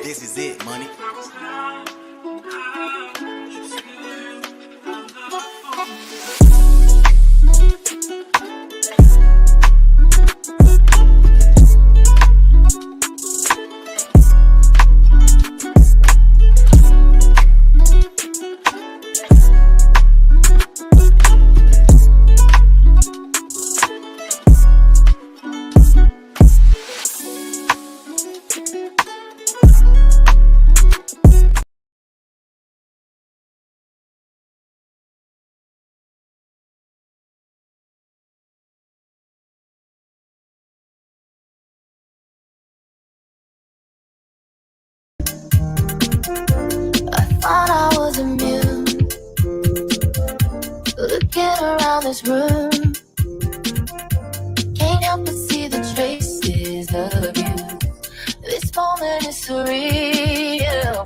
This is it, money. Thought I was immune. Looking around this room, can't help but see the traces of you. This moment is surreal.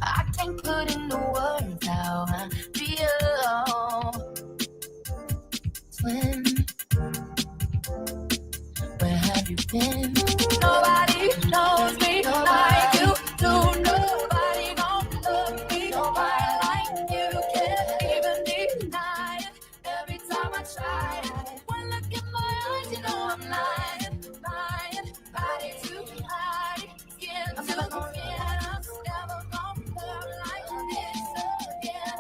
I can't put into words how I feel. When, where have you been? Nobody knows me like you do. Nobody gon' love me quite like you. Can't even deny it. Every time I try it, one look in my eyes, you know I'm lying. Body to hide, skin I'm never gon' get up, never gon' feel like this again.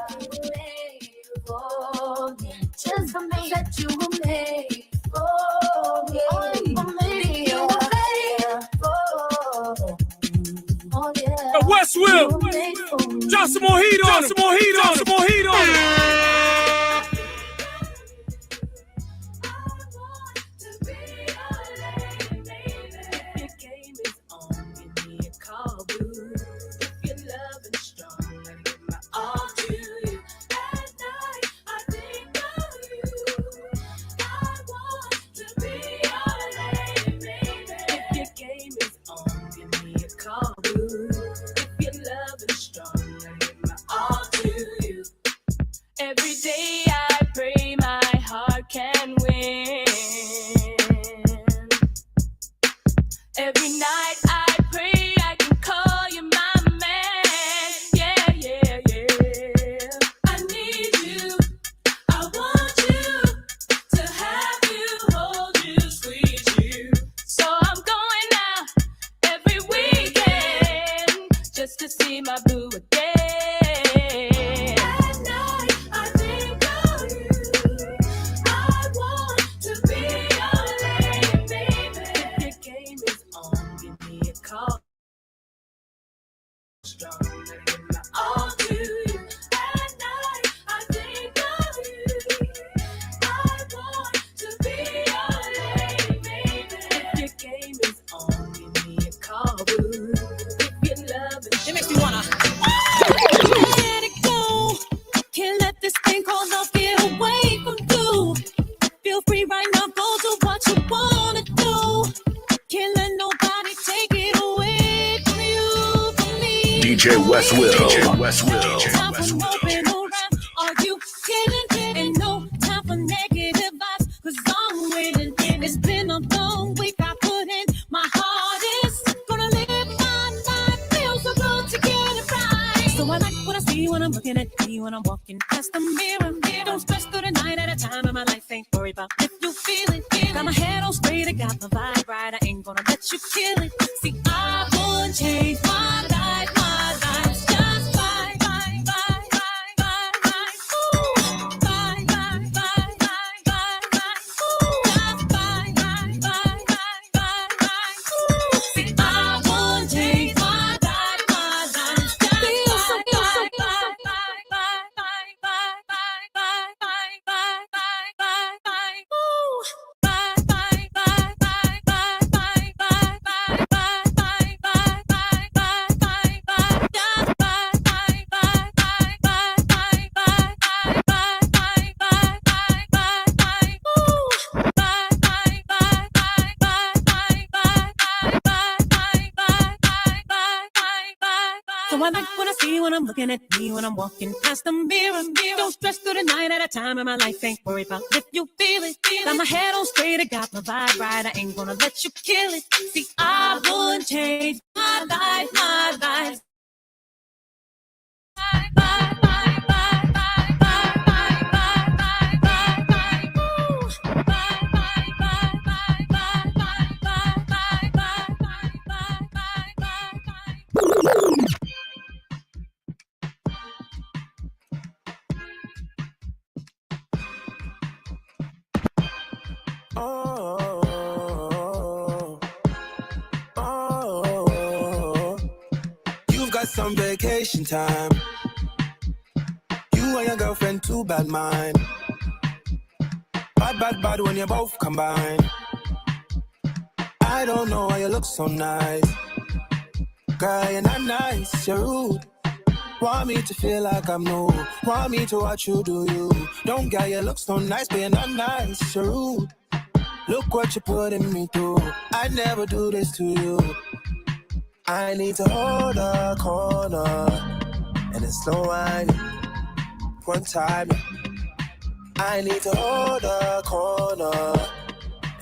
Made for me, just for me, that you were made for me. Only for me, you were made for me. Oh yeah. Westfield, drop some more heat on him. Some more heat on him. Every day I pray my heart can win. Every night I pray I can call you my man. Yeah, yeah, yeah. I need you. I want you to have you, hold you, squeeze you. So I'm going out every weekend just to see my boo again. It makes me wanna let it go. Can't let this thing called love get away from you. Feel free right now, go do what you wanna do. Can't let nobody take it away from you, from me. DJ Westfield. Time for moping around. Are you kidding? Ain't no time for negative vibes, 'cause I'm waiting. It's been a long week. I put in my hardest. Gonna live my life. Feels so good to get it right. So I like what I see when I'm looking at me when I'm walking past the mirror. Don't stress through the night at a time in my life. Ain't worried about if you feel it. Got my head on straight. I got my vibe right. I ain't gonna let you kill it. See, I would change my life. My life's just fine. Fine, fine, fine, fine, fine. Ooh. Fine, fine, fine, fine, fine, fine. Ooh. Just fine, fine, fine, fine, fine, fine. Ooh. See, I would change my life. My life's just feels so good. Fine, fine, fine, fine, fine, fine, fine, fine, fine, fine, fine, fine. Ooh. Fine, fine, fine, fine, fine, fine, fine, fine, fine, fine, fine, fine, fine. I like what I see when I'm looking at me when I'm walking past the mirror. Don't stress through the night at a time in my life. Ain't worried about if you feel it. Got my head on straight, I got my vibe right. I ain't gonna let you kill it. See, I wouldn't change my life, my life. You've got some vacation time. You and your girlfriend, too bad mind. Bad, bad, bad when you both combine. I don't know why you look so nice. Girl, you're not nice, you're rude. Want me to feel like I'm new. Want me to watch you do you. Don't get you look so nice, but you're not nice, you're rude. Look what you're putting me through. I'd never do this to you. I need to hold a corner. And it's slow whining. One time. I need to hold a corner.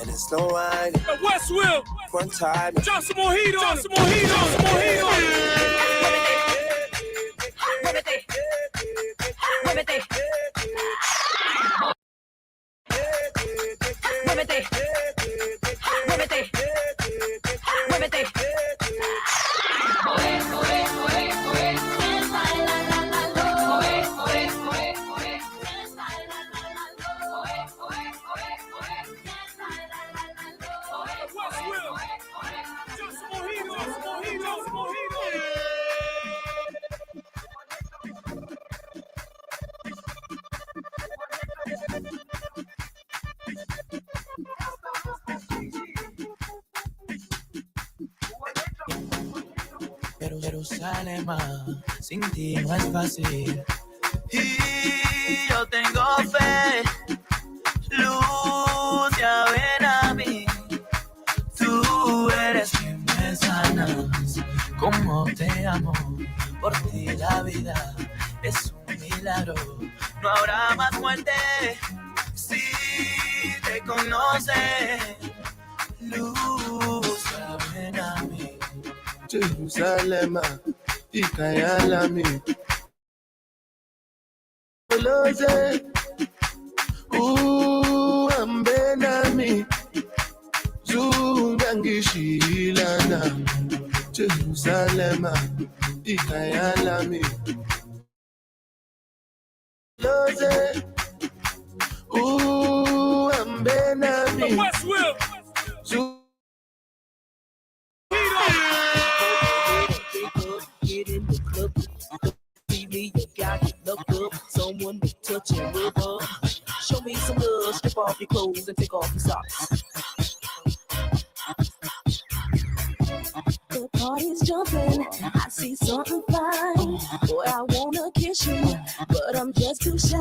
And it's slow whining. Westwill. One time. Drop some more heat on. Some more heat on. Some more heat on. Jerusalén, sin ti no es fácil. Y yo tengo fe, luz, ya ven a mí. Tú eres quien me sanas, como te amo. Por ti la vida es un milagro. No habrá más muerte si te conoce. Luz, ya ven a mí. Jerusalem, ikayalami. Olose, ambenami. Zungangishilana. Jerusalem, ikayalami. Olose, ambenami. Westwill. Get in the club, see me, you got it looked up. Someone to touch and rub up. Show me some love, strip off your clothes and take off your socks. The party's jumping, I see something fine. Boy, I wanna kiss you, but I'm just too shy.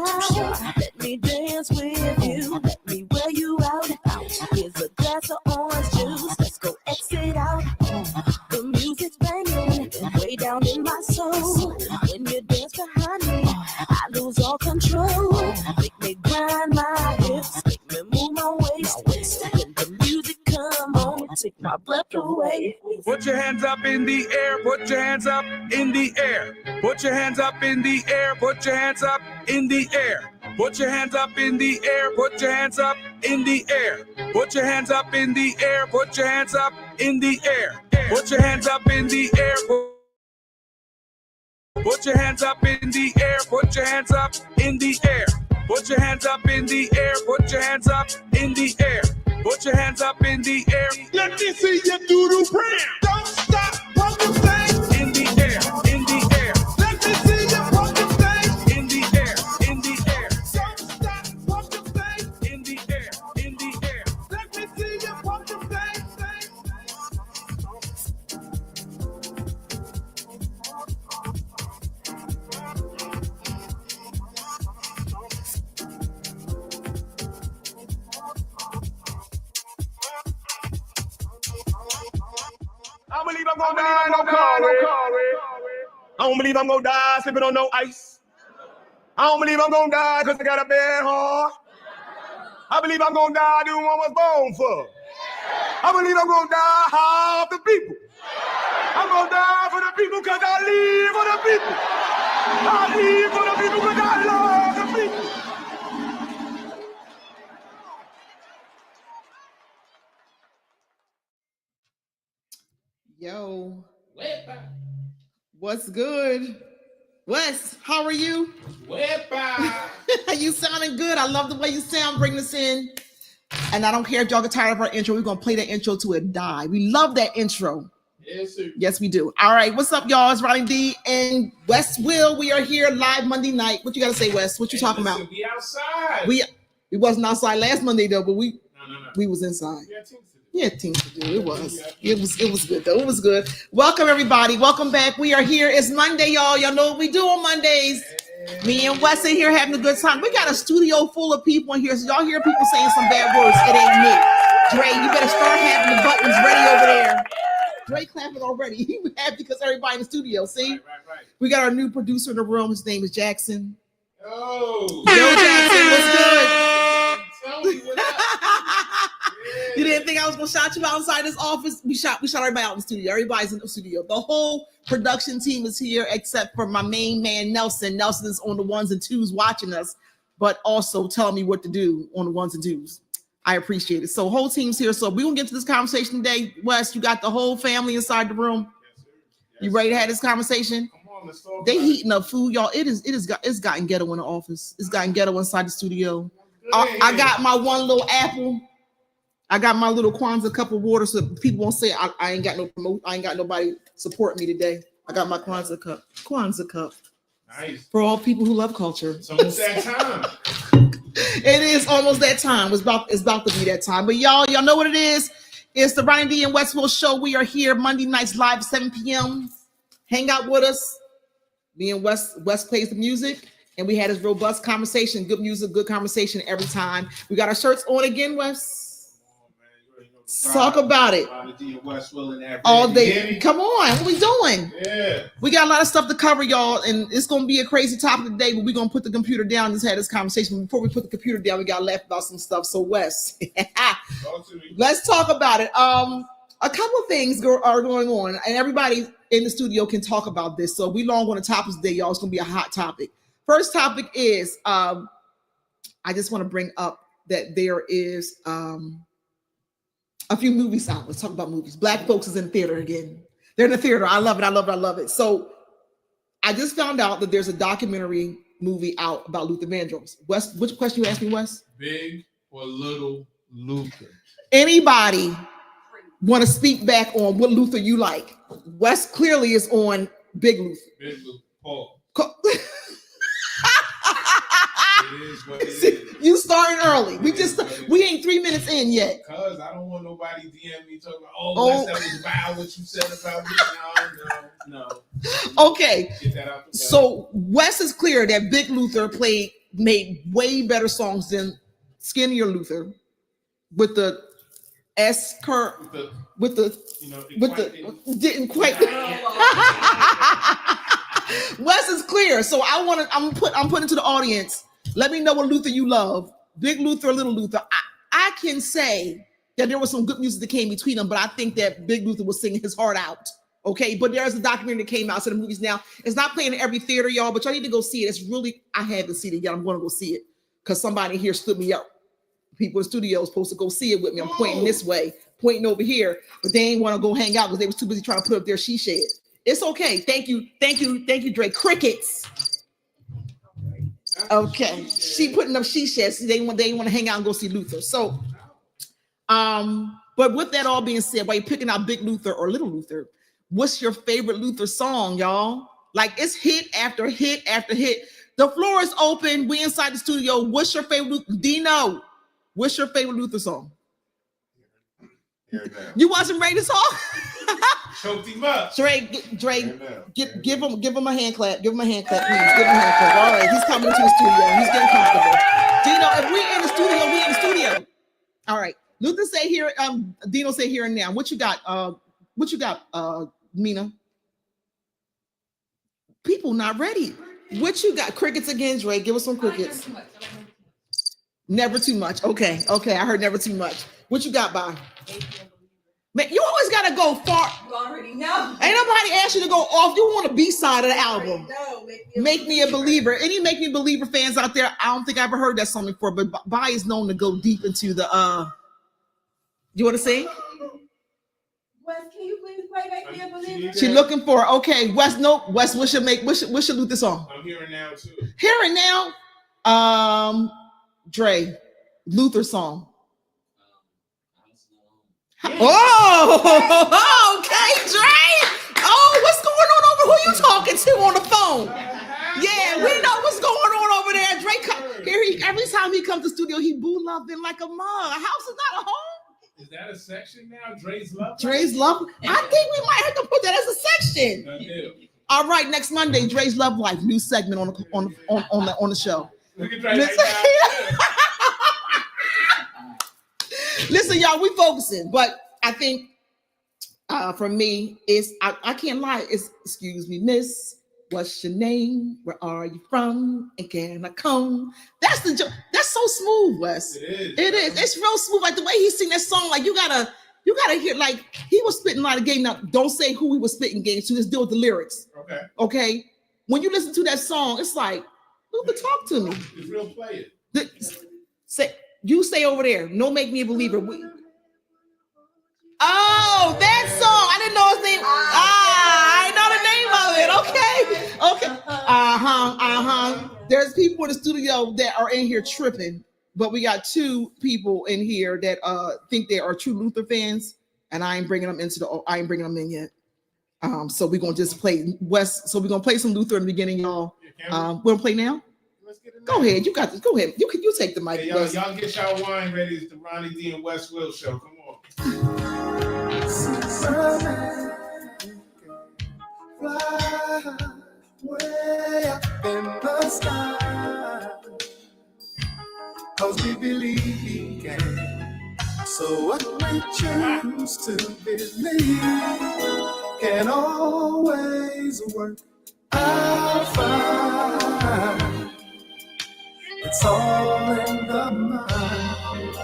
Let me dance with you, let me wear you out. Here's a glass of orange juice, let's go exit out. The music's banging, way down in my soul. When you dance behind me, I lose all control. Make me grind my hips, make me move my waist. When the music come on, take my breath away. Put your hands up in the air. Put your hands up in the air. Put your hands up in the air. Put your hands up in the air. Put your hands up in the air. Put your hands up in the air. Put your hands up in the air. Put your hands up in the air. Put your hands up in the air. Put your hands up in the air. Put your hands up in the air. Put your hands up in the air. Put your hands up in the air. Put your hands up in the air. Let me see you do the prayer. Don't stop, pump the thing. In the air, in the air. Let me see you pump the thing. In the air, in the air. Don't stop, pump the thing. In the air, in the air. Let me see you pump the thing. I believe I'm gonna die, no call it. I don't believe I'm gonna die sleeping on no ice. I don't believe I'm gonna die because I got a bad heart. I believe I'm gonna die doing what I was born for. I believe I'm gonna die half the people. I'm gonna die for the people because I live for the people. I live for the people because I love the people. Yo, what's good? Wes, how are you? You sounding good. I love the way you sound. Bring this in. And I don't care if y'all get tired of our intro. We're going to play that intro to it die. We love that intro. Yes, sir. Yes, we do. All right. What's up, y'all? It's Ronnie D and Wes Will. We are here live Monday night. What you got to say, Wes? What you talking about? We outside. We wasn't outside last Monday, though, but we was inside. We got things to do. Yeah, things to do. It was good though. It was good. Welcome everybody. Welcome back. We are here. It's Monday, y'all. Y'all know what we do on Mondays. Me and Wes in here having a good time. We got a studio full of people in here, so y'all hear people saying some bad words. It ain't me. Dre, you better start having the buttons ready over there. Dre clapping already. He happy because everybody in the studio. See, Right. we got our new producer in the room. His name is Jackson. Oh, Yo, Jackson, what's good? tell me what up. You didn't think I was gonna shout you outside this office? We shot everybody out in the studio. Everybody's in the studio. The whole production team is here except for my main man Nelson. Nelson is on the ones and twos watching us, but also telling me what to do on the ones and twos. I appreciate it. So whole team's here. So we're gonna get to this conversation today. Wes, you got the whole family inside the room. Yes, sir. You ready to have this conversation? Come on, let's talk. They about heating up food, y'all. It's gotten ghetto in the office. It's gotten ghetto inside the studio. I got my one little apple. I got my little Kwanzaa cup of water so people won't say I ain't got no promote. I ain't got nobody support me today. I got my Kwanzaa cup. Kwanzaa cup. Nice. For all people who love culture. It's almost that time. It is almost that time. It's about to be that time. But y'all know what it is. It's the Ronnie D and Westville show. We are here Monday nights live at 7 p.m. Hang out with us. Me and Wes plays the music. And we had this robust conversation. Good music, good conversation every time. We got our shirts on again, Wes. Talk about it all day. Come on, what we doing? Yeah. We got a lot of stuff to cover, y'all, and it's gonna be a crazy topic today. But we're gonna put the computer down and just have this conversation. Before we put the computer down, we gotta laugh about some stuff. So, Wes, let's talk about it. A couple of things are going on, and everybody in the studio can talk about this. So, we long on the topics today, y'all. It's gonna be a hot topic. First topic is I just want to bring up that there is a few movies out. Let's talk about movies. Black folks is in theater again. They're in the theater. I love it. So I just found out that there's a documentary movie out about Luther Vandross. Wes, which question you asked me, Wes? Big or little Luther? Anybody want to speak back on what Luther you like? Wes clearly is on Big Luther. Big Luther. Paul. See, you starting early. We ain't 3 minutes in yet. Cause I don't want nobody DM me talking about, Wes, that was wild what you said about me. No. Okay. Get that out the way. So Wes is clear that Big Luther made way better songs than Skinnier Luther with the S curve didn't quite. Wes is clear. So I'm putting to the audience. Let me know what Luther you love. Big Luther or Little Luther. I can say that there was some good music that came between them, but I think that Big Luther was singing his heart out. Okay, but there's a documentary that came out, so the movies now. It's not playing in every theater, y'all, but y'all need to go see it. It's really, I haven't seen it yet. I'm going to go see it because somebody here stood me up. People in the studio are supposed to go see it with me. I'm pointing this way, pointing over here, but they ain't want to go hang out because they was too busy trying to put up their she shed. It's okay. Thank you, Dre. Crickets. Okay, she putting up she sheds. They want to hang out and go see Luther. So, but with that all being said, while you're picking out Big Luther or Little Luther, what's your favorite Luther song, y'all? Like it's hit after hit after hit. The floor is open. We inside the studio. What's your favorite Luther? Dino, what's your favorite Luther song? You wasn't ready to talk? Choked him up. Dre, give him a hand clap. Give him a hand clap, please. Give him a hand clap. All right, he's coming into the studio. He's getting comfortable. Dino, if we're in the studio, we in the studio. All right. Luther say here, Dino say here and now. What you got? Mina? People not ready. What you got? Crickets again, Dre. Give us some crickets. Never too much. Okay. I heard never too much. What you got, Bob? Man, you always gotta go far. You already know. Ain't nobody asked you to go off. You want a B-side of the album. Make Me a Believer. Any Make Me a Believer fans out there? I don't think I ever heard that song before, but Bai is known to go deep into the you want to sing? Wes, can you please play Make Me a Believer? She looking for okay. Wes, no. Wes, what's your Luther song? I'm hearing now too. Hearing now. Dre, Luther song. Oh, okay, Dre. Oh, what's going on over? Who you talking to on the phone? Yeah, we know what's going on over there. Dre, every time he comes to the studio, he boo loving like a mom. A house is not a home. Is that a section now? Dre's Love? Dre's Love. I think we might have to put that as a section. All right, next Monday, Dre's Love Life, new segment on the show. Look at Dre right now. Listen, y'all, we focusing, but I think for me, I can't lie. It's excuse me, miss. What's your name? Where are you from? And can I come? That's the joke. That's so smooth, Wes. It is. It's real smooth. Like the way he sing that song, like you gotta hear. Like he was spitting a lot of game. Now, don't say who he was spitting game to. Just deal with the lyrics. Okay. When you listen to that song, it's like, Luther, talk to me. It's real player. You stay over there. No, Make Me a Believer. Oh, that song. I didn't know his name. I know the name of it. Okay. There's people in the studio that are in here tripping, but we got two people in here that think they are true Luther fans, and I ain't bringing them in yet. So we're gonna just play West. So we're gonna play some Luther in the beginning, y'all. We're gonna play now. Go ahead, you got this. Go ahead. You take the mic. Hey, y'all get y'all wine ready. It's the Ronnie D and Wes Will show. Come on. Fly way up in the sky, 'cause we believe he can. So what we choose to believe can always work out fine. It's all in the mind.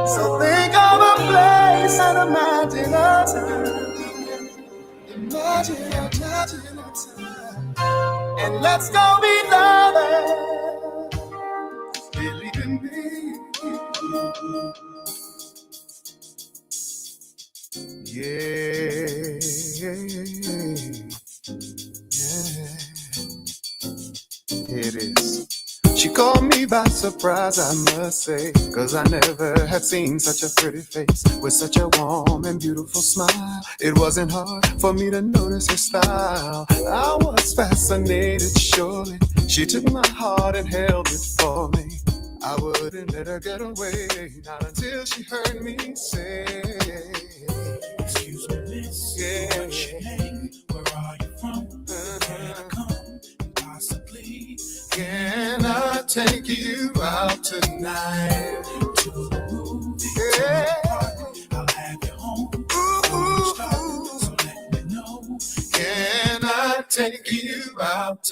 So think of a place and imagine a time. Imagine a time. And let's go be lovers. Believe in me. Yeah. It is. She caught me by surprise, I must say, 'cause I never had seen such a pretty face with such a warm and beautiful smile. It wasn't hard for me to notice her style. I was fascinated, surely. She took my heart and held it for me. I wouldn't let her get away, not until she heard me say, excuse me, miss, what's your name? Where are you from? Can I come? Possibly. Can I take you out tonight? To the movie, to the party. I'll have you home. So let me know. Can I take you out?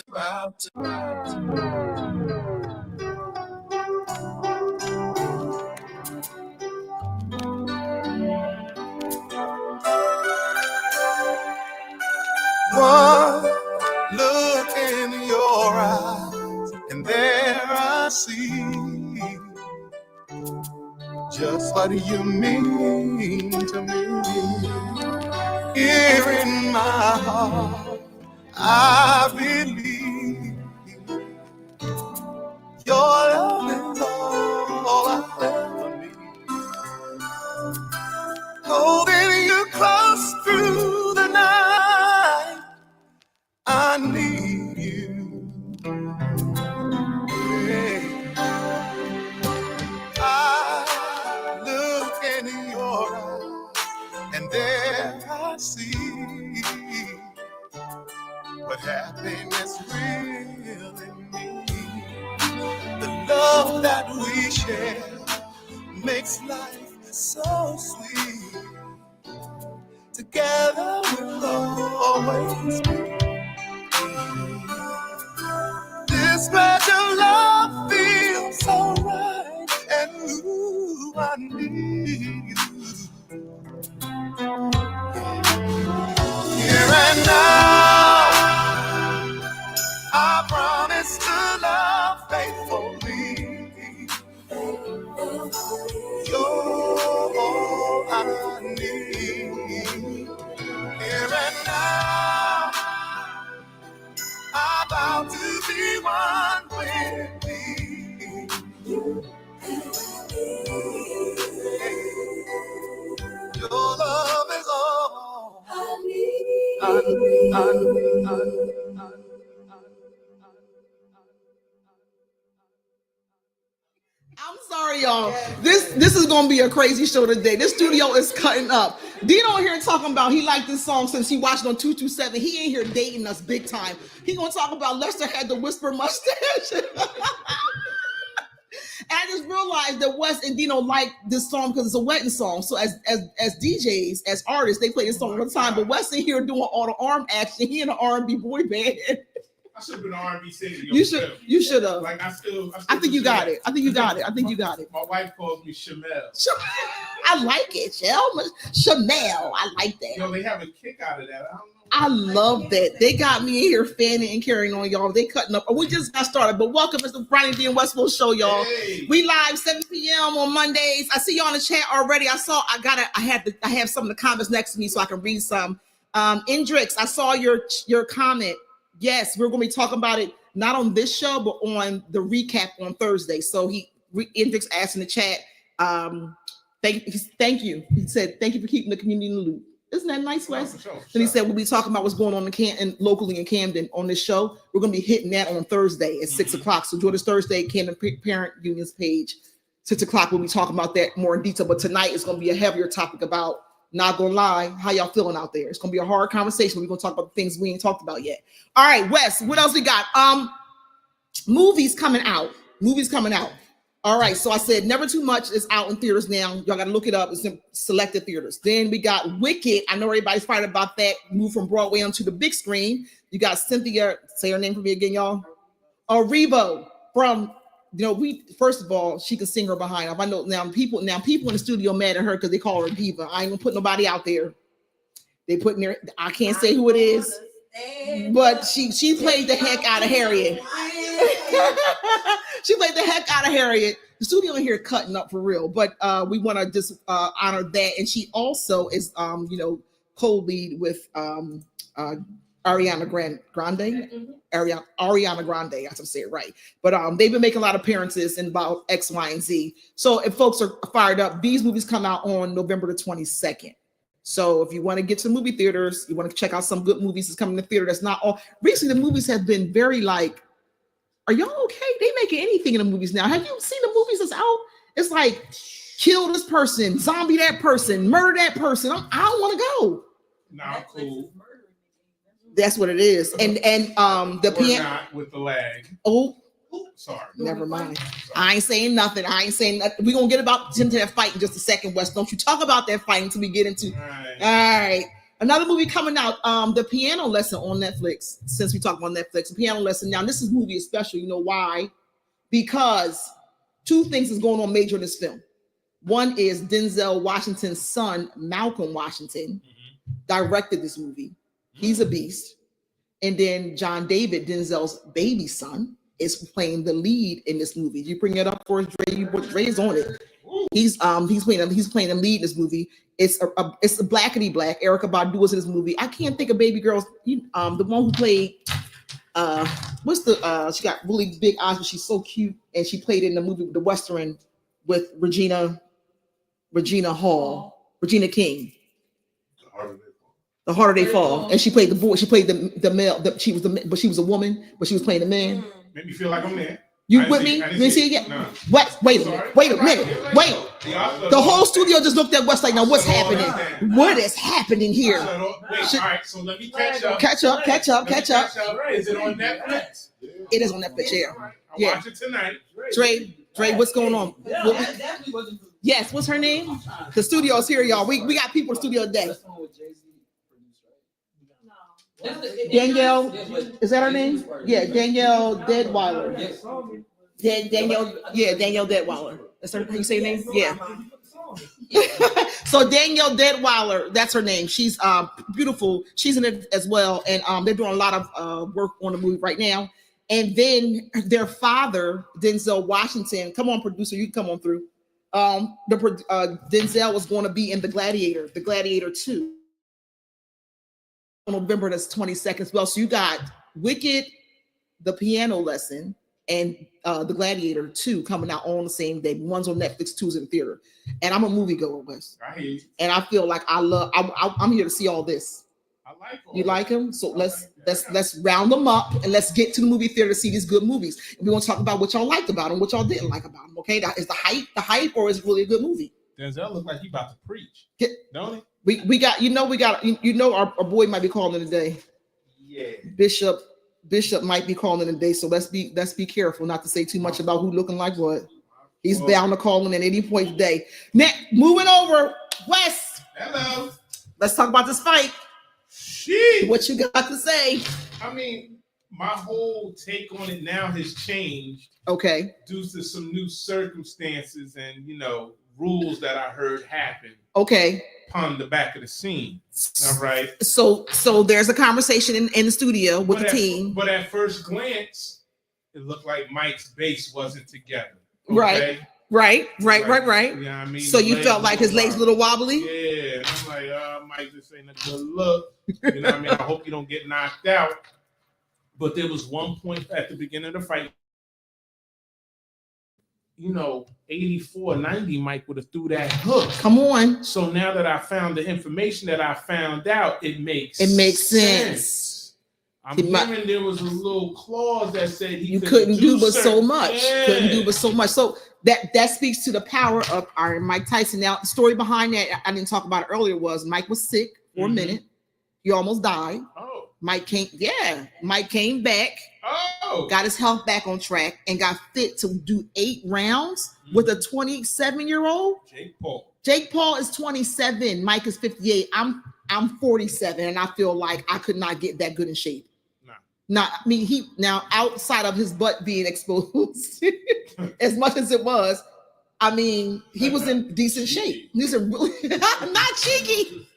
One look in your eyes, and there I see just what you mean to me. Here in my heart, I believe your love is all I ever need. Holding you close through the night, I need you. Yeah. I look in your eyes, and there I see what happiness real in me. The love that we share makes life so sweet. together we'll always be. This special love feels so right, and ooh, I need you. Here and now, I promise to love faithfully. You're all I need. Here and now, I vow to be one with thee. Your love is all I need. I'm sorry, y'all. This is gonna be a crazy show today. This studio is cutting up. Dino here talking about he liked this song since he watched on 227. He ain't here dating us big time. He gonna talk about Lester had the whisper mustache. And I just realized that Wes and Dino like this song because it's a wedding song. So as DJs, as artists, they play this song all the time. But Wes in here doing all the arm action. He in an R&B boy band. I should have been an R&B singer. You should have. Like I think you got it. I think you got it. My wife calls me Chanel. I like it, Chanel. I like that. You know, they have a kick out of that. I don't know. I love that. They got me in here fanning and carrying on, y'all. They cutting up. We just got started, but welcome to the Ronnie D and Westfield show, y'all. Hey. We live 7 p.m. on Mondays. I see y'all in the chat already. I have some of the comments next to me so I can read some. Indrix, I saw your comment. Yes, we're going to be talking about it not on this show, but on the recap on Thursday. So Indrix asked in the chat, thank you. He said, thank you for keeping the community in the loop. Isn't that nice, Wes? Sure. Then he said, we'll be talking about what's going on in locally in Camden on this show. We're going to be hitting that on Thursday at 6 o'clock. So join us Thursday, Camden Parent Union's page, 6 o'clock. We'll be talking about that more in detail. But tonight is going to be a heavier topic about, not going to lie, how y'all feeling out there. It's going to be a hard conversation. We're going to talk about the things we ain't talked about yet. All right, Wes, what else we got? Movies coming out. All right, so I said Never Too Much is out in theaters now. Y'all got to look it up. It's in selected theaters. Then we got Wicked. I know everybody's fired about that. Move from Broadway onto the big screen. You got Cynthia, say her name for me again, y'all. Revo from, first of all, she can sing her behind off. I know now people in the studio mad at her because they call her a diva. I ain't gonna put nobody out there. They putting there, I can't say who it is, but she played the heck out of Harriet. She played the heck out of Harriet. The studio in here cutting up for real, but we want to just honor that. And she also is, co-lead with Ariana Grande. Ariana Grande, I have to say it right. But they've been making a lot of appearances in about X, Y, and Z. So if folks are fired up, these movies come out on November the 22nd. So if you want to get to the movie theaters, you want to check out some good movies that's coming to the theater. That's not all. Recently, the movies have been very like, are y'all okay? They making anything in the movies now. Have you seen the movies that's out? It's like, kill this person, zombie that person, murder that person. I don't want to go. Nah, cool. That's what it is. And the piano not with the lag. Oh, sorry. Never mind. I ain't saying nothing. We're gonna get into that fight in just a second, Wes. Don't you talk about that fight until we get into all right. Another movie coming out, The Piano Lesson on Netflix. Since we talk about Netflix, The Piano Lesson. Now, this movie is special. You know why? Because two things is going on major in this film. One is Denzel Washington's son, Malcolm Washington, directed this movie. He's a beast. And then John David, Denzel's baby son, is playing the lead in this movie. You bring it up for us, Dre. Dre's on it. He's playing the lead in this movie. It's a blackity black. Erykah Badu is in this movie. I can't think of baby girls. The one who played she got really big eyes, but she's so cute, and she played in the movie The Western with Regina King. The Harder They Fall, and she played the boy. She played the male. She was a woman, but she was playing the man. Made me feel like I'm there. You with me? You didn't see it yet? No. Wait a minute. The whole studio just looked at West like, now what's happening? What is happening here? All right, so let me catch up. Catch up. Is it on Netflix? It is on Netflix, yeah. I'll watch it tonight. Dre, what's going on? Yes, what's her name? The studio's here, y'all. We got people in the studio today. Danielle, is that her name? Yeah, Danielle Deadweiler. Danielle Deadweiler. That's her, how you say her name? Yeah. So Danielle Deadweiler, that's her name. She's beautiful. She's in it as well, and they're doing a lot of work on the movie right now. And then their father, Denzel Washington, come on, producer, you can come on through. Denzel was going to be in The Gladiator 2. November that's 22nd as well. So you got Wicked, The Piano Lesson, and The Gladiator 2 coming out on the same day. One's on Netflix, two's in the theater. And I'm a moviegoer, Wes. Right. And I feel like I'm here to see all this. I like all You that. like them? So let's round them up and let's get to the movie theater to see these good movies. And we want to talk about what y'all liked about them, what y'all didn't like about them. Okay, is the hype, or is it really a good movie? Denzel look like he about to preach, don't he? We got our boy might be calling today. Yeah. Bishop might be calling today, so let's be careful not to say too much about who looking like what. He's bound to call in at any point today. Next, moving over, Wes. Hello. Let's talk about this fight. Shit. What you got to say? I mean, my whole take on it now has changed. Okay. Due to some new circumstances and rules that I heard happen. Okay. Upon the back of the scene. All right. So there's a conversation in the studio with the team. But at first glance, it looked like Mike's base wasn't together. Okay? Right. You know what I mean? So you felt like his legs a little wobbly? Yeah. And I'm like, Mike, this ain't a good look. You know what I mean? I hope you don't get knocked out. But there was one point at the beginning of the fight. 84, 90, Mike would have threw that hook. Come on. So now that I found the information that I found out, it makes sense. I'm hearing there was a little clause that said he couldn't do but so much. Yeah. Couldn't do but so much. So that speaks to the power of Iron Mike Tyson. Now, the story behind that, I didn't talk about it earlier, was Mike was sick for a minute. He almost died. Oh. Mike came back. Oh. Got his health back on track and got fit to do 8 rounds with a 27-year-old. Jake Paul is 27. Mike is 58. I'm 47, and I feel like I could not get that good in shape. He now outside of his butt being exposed, as much as it was, I mean, he was in decent shape. These are really not cheeky.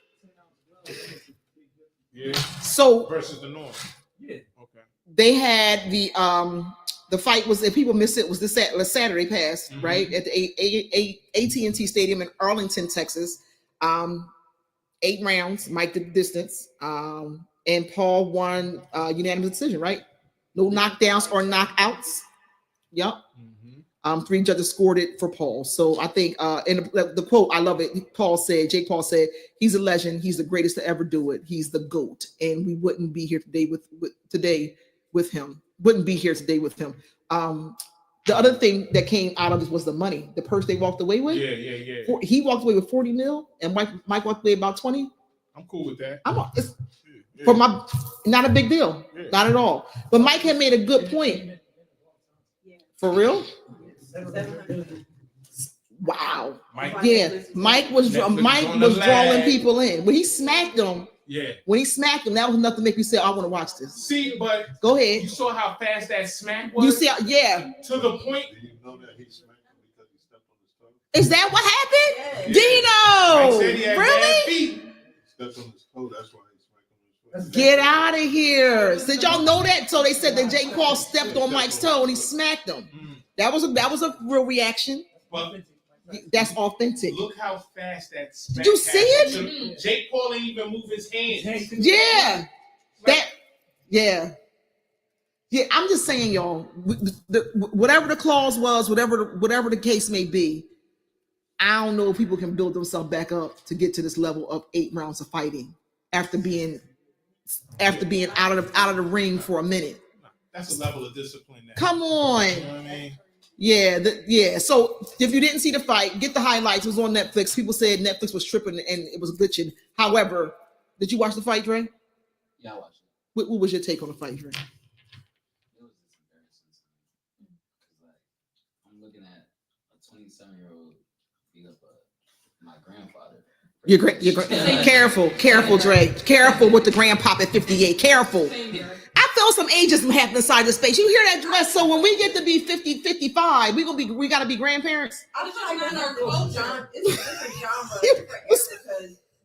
Yeah. So versus the norm. Yeah. Okay. They had the fight was, if people miss it, was this Saturday past, right, at the AT&T Stadium in Arlington, Texas. 8 rounds, Mike did the distance, and Paul won unanimous decision, right? No knockdowns or knockouts. Yep. 3 judges scored it for Paul. So I think in the quote, I love it. Jake Paul said, he's a legend. He's the greatest to ever do it. He's the GOAT. And we wouldn't be here today with him. Wouldn't be here today with him. The other thing that came out of this was the money, the purse they walked away with. Yeah. He walked away with 40 mil, and Mike walked away about 20. I'm cool with that. For not a big deal, not at all. But Mike had made a good point. For real? Wow. Mike was drawing people in. When he smacked them, that was enough to make you say, I want to watch this. See, but go ahead. You saw how fast that smack was? You see, to the point. Is that what happened? Dino! Really? Stepped on his toe, that's why he smacked on his foot. Get out of here. Did y'all know that? So they said that Jake Paul stepped on Mike's toe and he smacked him. That was a real reaction. But that's authentic. Look how fast that smack. Did you see it? Jake Paul didn't even move his hands. Yeah. Yeah. I'm just saying, y'all, whatever the clause was, whatever the case may be, I don't know if people can build themselves back up to get to this level of 8 rounds of fighting after being out of the ring for a minute. That's a level of discipline. Come on. You know what I mean? Yeah. So if you didn't see the fight, get the highlights. It was on Netflix. People said Netflix was tripping and it was glitching. However, did you watch the fight, Dre? Yeah, I watched it. What was your take on the fight, Dre? It was just embarrassing to me. I'm looking at a 27-year-old beat up my grandfather. Careful, Dre. Careful with the grandpop at 58. Careful. I feel some ageism happening inside the space. You hear that, Dress? So when we get to be 50, 55, we gotta be grandparents. I'm trying to know genre. It's a genre because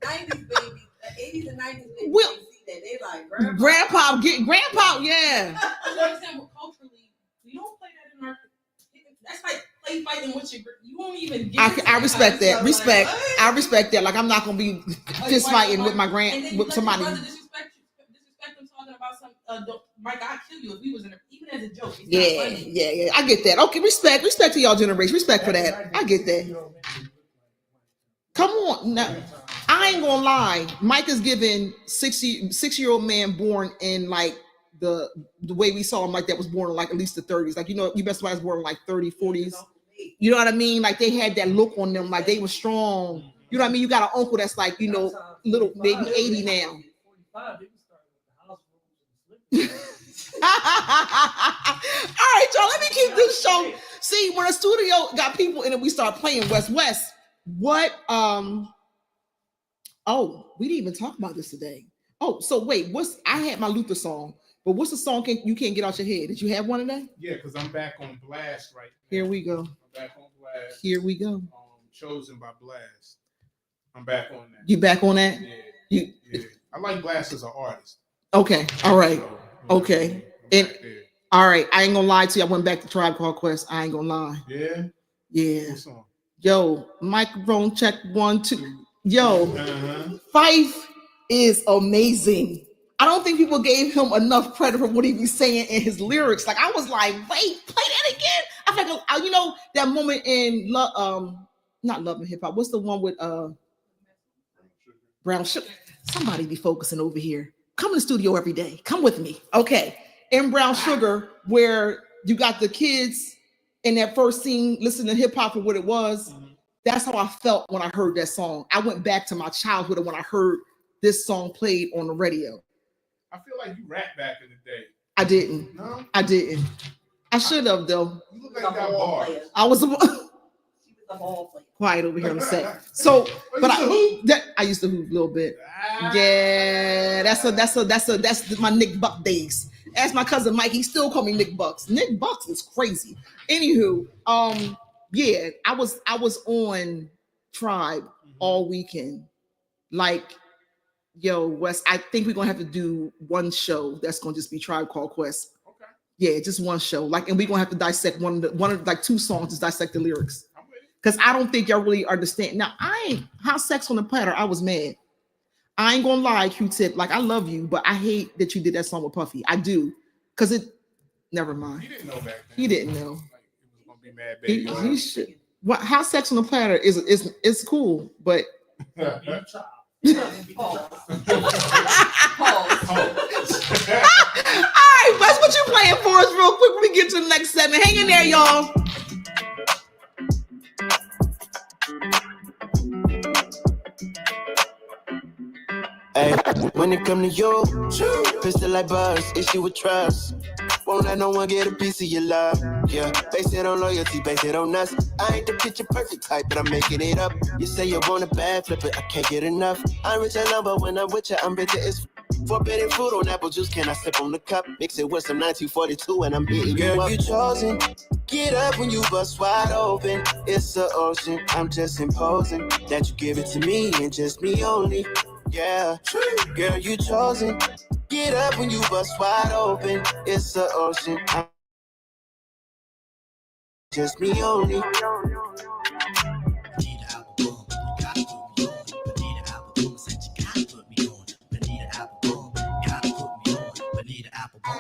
90s babies, 80s and 90s babies, Well, they see that. They like grandpa, yeah. For example, culturally, we don't play that in our. That's like play fighting with your. You won't even. I respect that. I respect that. Like I'm not gonna be fist fighting with my with somebody. Disrespect them talking about some. Mike, I'd kill you if we was in even as a joke. Yeah. I get that. Okay, respect to y'all generation. Respect for that. I get that. Come on, now, I ain't gonna lie. Mike is giving 6-year-old man born in like the way we saw him, like that was born in like at least the 30s. Like, you know, you best somebody was born in like 30s, 40s. You know what I mean? Like they had that look on them, like they were strong. You know what I mean? You got an uncle that's like, you know, little maybe 80 now. All right, y'all. Let me keep this show. See, when a studio got people in it, we start playing West. What? Oh, we didn't even talk about this today. Oh, so wait, I had my Luther song, but what's the song you can't get out your head? Did you have one today? Yeah, because I'm back on Blast right now. Here we go. I'm back on Blast. Here we go. Chosen by Blast. I'm back on that. You back on that? Yeah. I like Blast as an artist. Okay. All right. So, okay. And all right, I ain't gonna lie to you. I went back to Tribe Called Quest. I ain't gonna lie. Yeah. Yeah. What song? Yo, microphone check 1 2. Yo, Fife is amazing. I don't think people gave him enough credit for what he be saying in his lyrics. Like I was like, wait, play that again. I feel like, you know, that moment in not Love and Hip Hop. What's the one with Brown Sugar? Somebody be focusing over here. Come in the studio every day. Come with me. Okay. In Brown Sugar, where you got the kids in that first scene listening to hip hop for what it was. That's how I felt when I heard that song. I went back to my childhood when I heard this song played on the radio. I feel like you rapped back in the day. I didn't. No? I didn't. I should have though. You look like you got bars. I was She was a ball player. quiet over here on the set. So, but I used to hoop a little bit. Yeah, that's my Nick Buck days. Ask my cousin Mike, he still call me Nick Bucks. Nick Bucks is crazy. Anywho, yeah, I was on Tribe all weekend. Like, yo, Wes, I think we're gonna have to do one show that's gonna just be Tribe Called Quest. Okay. Yeah, just one show. Like, and we're gonna have to dissect one of like 2 songs, just dissect the lyrics. Because I don't think y'all really understand. Now, Hot Sex on the Platter, I was mad. I ain't gonna lie, Q-Tip. Like, I love you, but I hate that you did that song with Puffy. I do. Because never mind. He didn't know back then. He didn't know. Like, he was gonna be mad, baby. He should. What? Hot Sex on the Platter is cool, but. All right, Wes, what you playing for us real quick when we get to the next segment? Hang in there, y'all. Hey, when it come to you, pistol like buzz, issue with trust. Won't let no one get a piece of your love. Yeah, base it on loyalty, base it on us. I ain't the picture perfect type, but I'm making it up. You say you want a bad flip it, I can't get enough. I'm rich and love, but when I'm with you, I'm bitter as forbidden fruit on apple juice. Can I sip on the cup? Mix it with some 1942 and I'm beating you up. You chosen. Get up when you bust wide open. It's the ocean. I'm just imposing that you give it to me and just me only. Yeah, girl, you chosen. Get up when you bust wide open. It's the ocean. I'm just me only.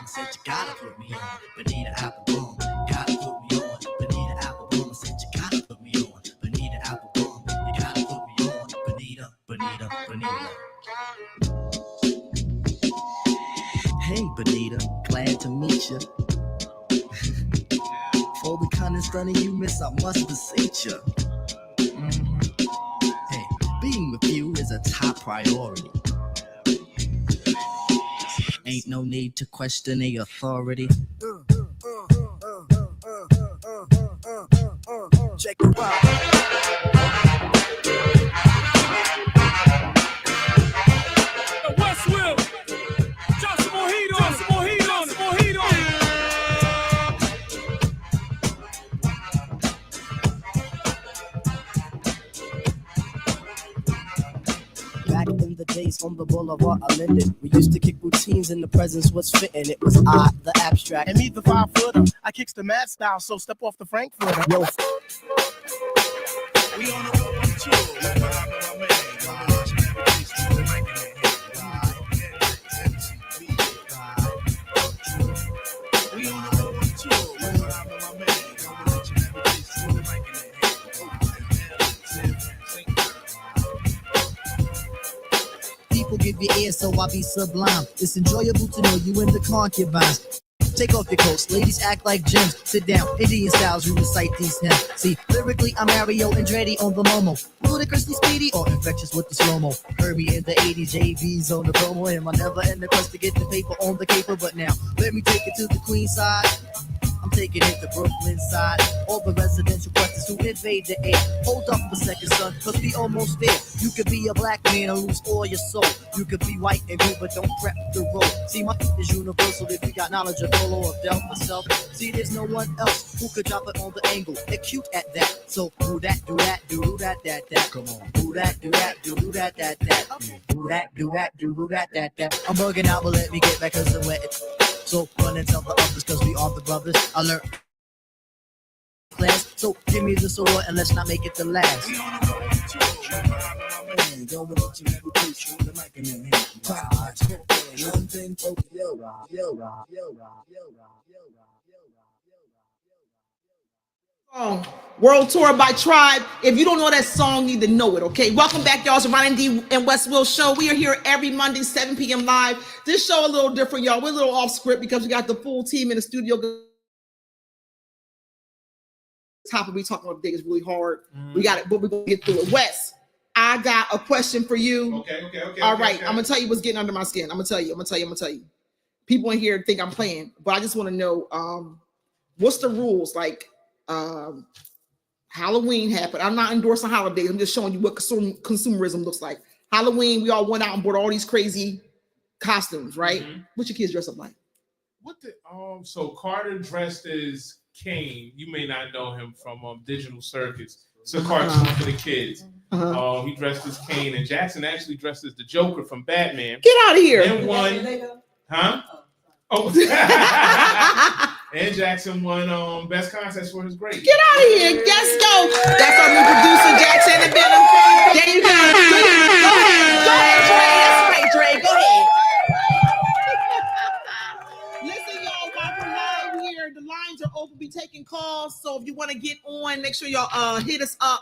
Said you gotta put me on, Bonita Applebum. Gotta put me on, Bonita Applebum. Said you gotta put me on, Bonita Applebum. You gotta put me on, Bonita. Hey, Bonita, glad to meet you. For the kind of stunning you miss, I must beseech you. Hey, being with you is a top priority. Ain't no need to question the authority. Check it out. back in the days on the boulevard of Linden. We used to kick routines and the presence was fitting. It was I, the abstract. And me, the 5-footer. I kicks the mad style, so step off the Frankfurter. Yo, we on the road to chill. With my man. We on the road to chill. With my man. people give you ear, so I be sublime. It's enjoyable to know you in the concubines. Take off your coats, ladies act like gems. Sit down, Indian styles, we recite these hymns. See, lyrically, I'm Mario Andretti on the Momo. Ludicrously speedy or infectious with the slow-mo. Kirby in the 80s, JV's on the promo. And I never end the quest to get the paper on the caper. But now, let me take it to the Queen side. I'm taking it to Brooklyn side. All the residential questions who invade the air. Hold up a second, son, cause we almost there. You could be a black man and lose all your soul. You could be white and blue, but don't prep the road. See, my is universal if you got knowledge of Polo or Del myself. See, there's no one else who could drop it on the angle. They're cute at that. So do that, do that, do that, that. Come on. Do that, do that, do that, that. Do that, do that, do that, that. I'm bugging out, but let me get back cause I'm wet. So run and tell the others cause we are the brothers. I learned class, so give me the sword and let's not make it the last. World Tour by Tribe. If you don't know that song, you need to know it, okay? Welcome back, y'all. It's the Ronnie D and West Will show. We are here every Monday, 7 p.m. live. This show a little different, y'all. We're a little off script because we got the full team in the studio. Topic we talking about today is really hard. We got it, but we're gonna get through it. Wes, I got a question for you. Okay. All right, I'm gonna tell you what's getting under my skin. I'm gonna tell you. People in here think I'm playing, but I just want to know what's the rules. Like Halloween happened. I'm not endorsing holidays. I'm just showing you what consumerism looks like. Halloween, we all went out and bought all these crazy costumes, right? What your kids dress up like? What the so Carter dressed as Kane. You may not know him from Digital Circus. It's a cartoon for the kids. He dressed as Kane, and Jackson actually dressed as the Joker from Batman. Get out of here! And won, and Jackson won best contest for his grade. Get out of here! Let's go. That's our new producer, Jackson. And there you go. Go ahead, Dre. That's right, Dre. Go ahead. Listen, y'all, while we're live here, the lines are open. Be taking calls. So if you want to get on, make sure y'all hit us up.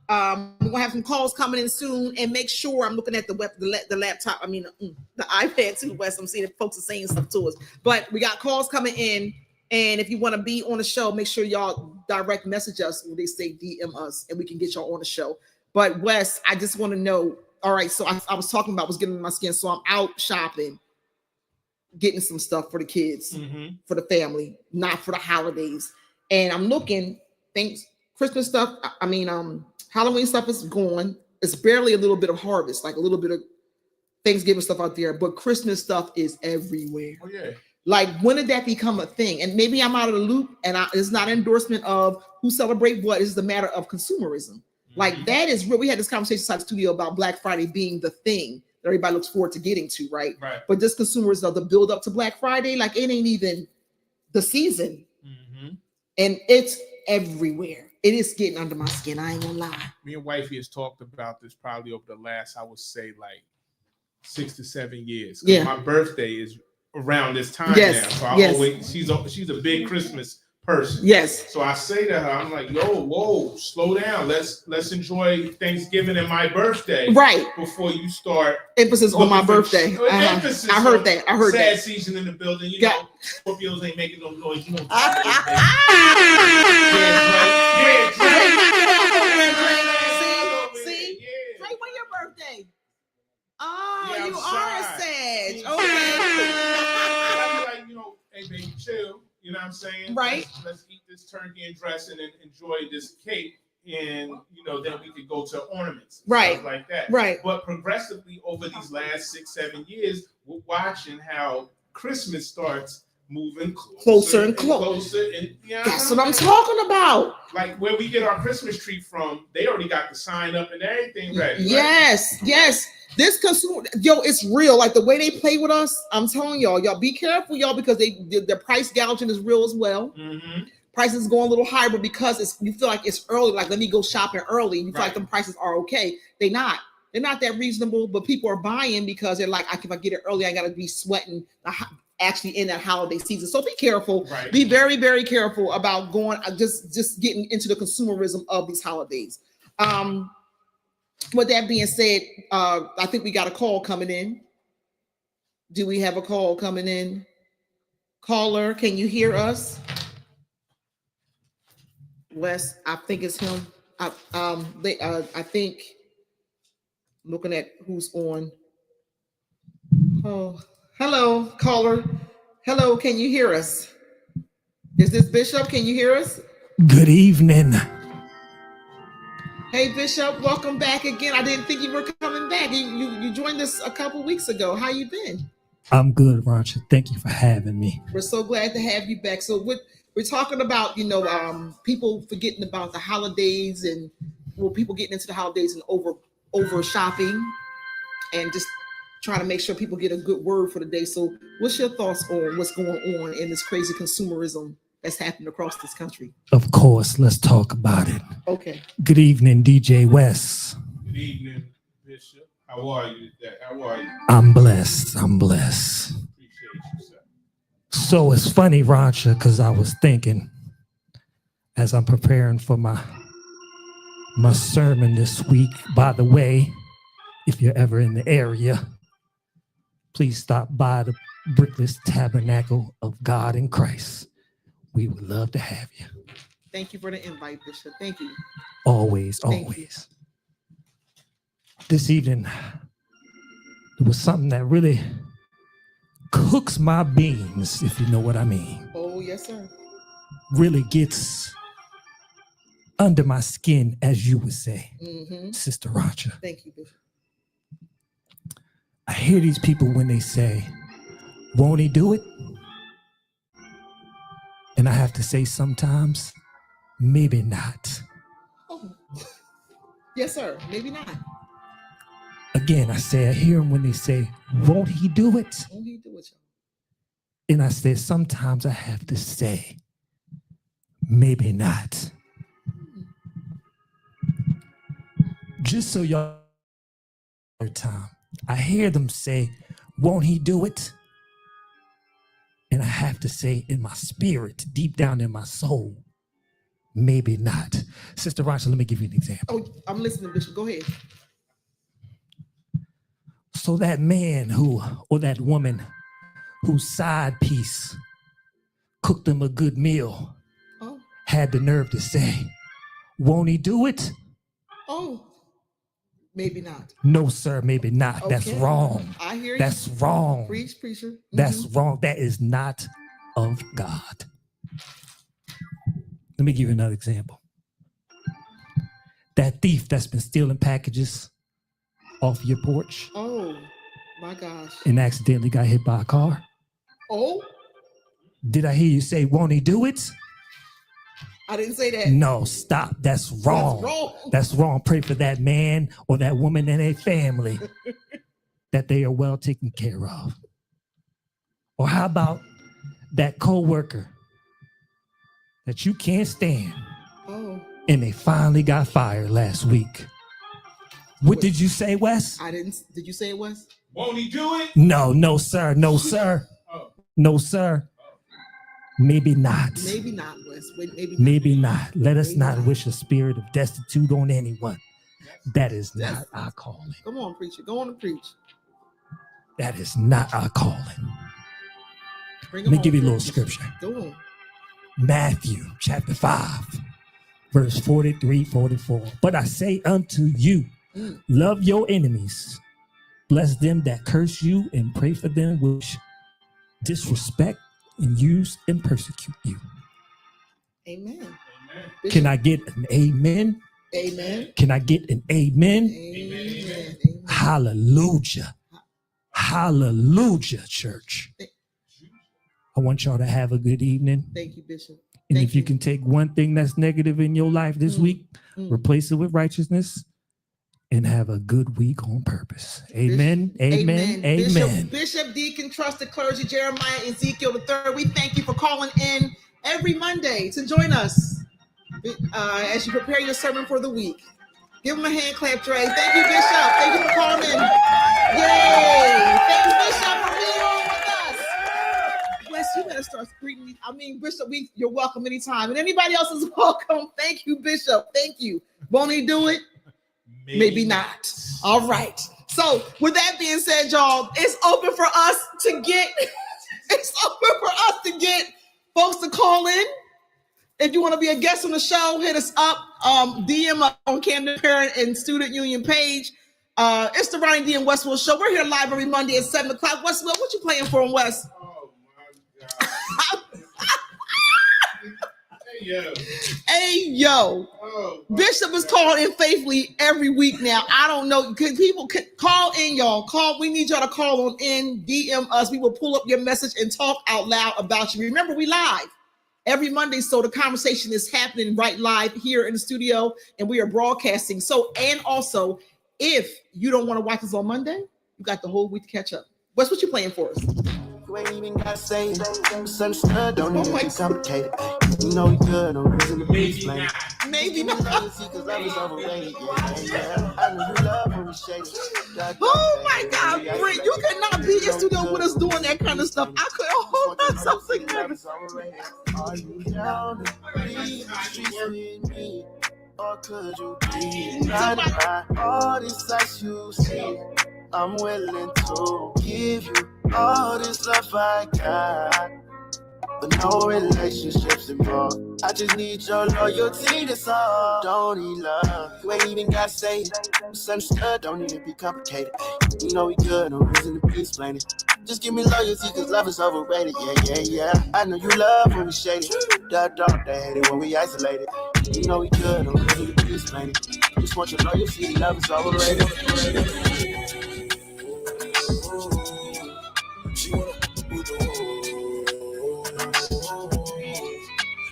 We're gonna have some calls coming in soon, and make sure I'm looking at the laptop. I mean, the iPad too, Wes. I'm seeing if folks are saying stuff to us, but we got calls coming in. And if you want to be on the show, make sure y'all direct message us when they say DM us, and we can get y'all on the show. But Wes, I just want to know. All right, so I was talking about was getting in my skin, so I'm out shopping, getting some stuff for the kids, for the family, not for the holidays. And I'm looking things, Christmas stuff. I mean, Halloween stuff is gone. It's barely a little bit of harvest, like a little bit of Thanksgiving stuff out there, but Christmas stuff is everywhere. Oh yeah. Like, when did that become a thing? And maybe I'm out of the loop, and it's not an endorsement of who celebrate what. It's the matter of consumerism. Like, that is real. We had this conversation inside the studio about Black Friday being the thing that everybody looks forward to getting to, right? But this consumerism, the build up to Black Friday, like, it ain't even the season. And it's everywhere. It is getting under my skin. I ain't gonna lie. Me and wifey has talked about this probably over the last, I would say, like 6 to 7 years. Yeah. My birthday is around this time now. So I always, she's a big Christmas person. Yes. So I say to her, I'm like, whoa, slow down. Let's enjoy Thanksgiving and my birthday. Right. Before you start. Emphasis on my birthday. Emphasis. I heard that. I heard sad that. Season in the building. You know, Scorpios ain't making no noise. You know. See? Drake, when your birthday? Oh, you are a Sag. Okay. I'm like, hey baby, chill. You know what I'm saying? Right. Let's eat this turkey and dressing and enjoy this cake, and then we could go to ornaments, right, stuff like that. Right. But progressively over these last 6-7 years, we're watching how Christmas starts moving closer and closer. And that's what I'm talking about. Like where we get our Christmas tree from, they already got the sign up and everything ready. Yes, right? yes. This consumer, it's real. Like the way they play with us, I'm telling y'all be careful, y'all, because the price gouging is real as well. Mm-hmm. Prices going a little higher, but because you feel like it's early, like let me go shopping early. You feel like the prices are okay. They're not that reasonable, but people are buying because they're like, if I get it early, I got to be sweating actually in that holiday season. So be careful. Right. Be very, very careful about going just getting into the consumerism of these holidays. With that being said, I think we got a call coming in. Do we have a call coming in? Caller, can you hear us? Wes, I think it's him. I think looking at who's on. Oh, hello, caller. Hello, can you hear us? Is this Bishop? Can you hear us? Good evening. Hey, Bishop, welcome back again. I didn't think you were coming back. You joined us a couple weeks ago. How you been? I'm good, Roger. Thank you for having me. We're so glad to have you back. So we're talking about, people forgetting about the holidays and people getting into the holidays and over shopping and just trying to make sure people get a good word for the day. So what's your thoughts on what's going on in this crazy consumerism that's happening across this country? Of course, let's talk about it. Okay. Good evening, DJ West. Good evening, Bishop. How are you today? How are you? I'm blessed. Appreciate you, sir. So it's funny, Roger, because I was thinking as I'm preparing for my sermon this week. By the way, if you're ever in the area, please stop by the Brickless Tabernacle of God in Christ. We would love to have you. Thank you for the invite, Bishop. Thank you. Always. This evening, there was something that really cooks my beans, if you know what I mean. Oh, yes, sir. Really gets under my skin, as you would say, Sister Roger. Thank you, Bishop. I hear these people when they say, won't he do it? And I have to say sometimes, maybe not. Oh. Yes, sir. Maybe not. Again, I hear them when they say, won't he do it? Won't he do it, y'all? And I say, sometimes I have to say, maybe not. Just so y'all time, I hear them say, won't he do it? And I have to say in my spirit, deep down in my soul, maybe not. Sister Roger, let me give you an example. Oh, I'm listening, Bishop. Go ahead. So that man or that woman whose side piece cooked them a good meal had the nerve to say, won't he do it? Oh, maybe not. No, sir, maybe not. Okay. That's wrong. I hear you. That's wrong. Preach, preacher. That's wrong. That is not of God. Let me give you another example. That thief that's been stealing packages off your porch. Oh, my gosh. And accidentally got hit by a car. Oh? Did I hear you say, won't he do it? I didn't say that. No, stop. That's wrong. That's wrong. That's wrong. Pray for that man or that woman and their family that they are well taken care of. Or how about that co-worker that you can't stand and they finally got fired last week? What did you say, Wes? I didn't. Did you say it, Wes? Won't he do it? No, sir. No, sir. No, sir. Maybe not. Maybe not, Wes. Maybe not. Let us not wish a spirit of destitute on anyone. That is not our calling. Come on, preacher. Go on and preach. That is not our calling. Let me give you a little scripture. Go on. Matthew chapter 5, verse 43, 44. But I say unto you, love your enemies, bless them that curse you, and pray for them which disrespect and use and persecute you. Amen. Can I get an amen? Amen. Can I get an amen? Amen. Hallelujah. Hallelujah, church. I want y'all to have a good evening. Thank you, Bishop. And if you can take one thing that's negative in your life this week, replace it with righteousness, and have a good week on purpose. Amen. Amen. Amen. Bishop, Deacon, Trusted Clergy, Jeremiah, Ezekiel III, we thank you for calling in every Monday to join us as you prepare your sermon for the week. Give him a hand clap, Trey. Thank you, Bishop. Thank you for calling in. Yay! Thank you, Bishop, for being on with us. Wes, you better start greeting me. I mean, Bishop, you're welcome anytime. And anybody else is welcome. Thank you, Bishop. Thank you. Won't he do it? Maybe not. All right. So with that being said, y'all, it's open for us to get folks to call in. If you want to be a guest on the show, hit us up. DM up on Camden Parent and Student Union page. It's the Ronnie D and Westwood Show. We're here live every Monday at 7 o'clock. Westwood, what you playing for on West? Oh my God. Hey yo. Bishop is calling in faithfully every week now. I don't know. People can call in, y'all. We need y'all to call on in, DM us. We will pull up your message and talk out loud about you. Remember, we live every Monday, so the conversation is happening right live here in the studio, and we are broadcasting. So, and also, if you don't want to watch us on Monday, you got the whole week to catch up. What's what you playing for us? You ain't even gotta say it. Misunderstood, don't need to be complicated. You know we good, no reason to be explained. Maybe not. Cause love is overrated. Yeah. I know you love when we shade it. Oh my God, Brent, you could not be in studio with us doing that kind of stuff. I couldn't hold myself together. Are you down to breathe the streets with me? Or could you be right by all these sights you see? I'm willing to give you all this love I got, but no relationships involved. I just need your loyalty, that's all. Don't need love, you ain't even gotta say it. Misunderstood, don't need to be complicated. You know we good, no reason to be explaining. Just give me loyalty, cause love is overrated. Yeah. I know you love when we shade it. They hate it when we isolate it. You know we good, no reason to be explaining. Just want your loyalty, love is overrated. She wanna put the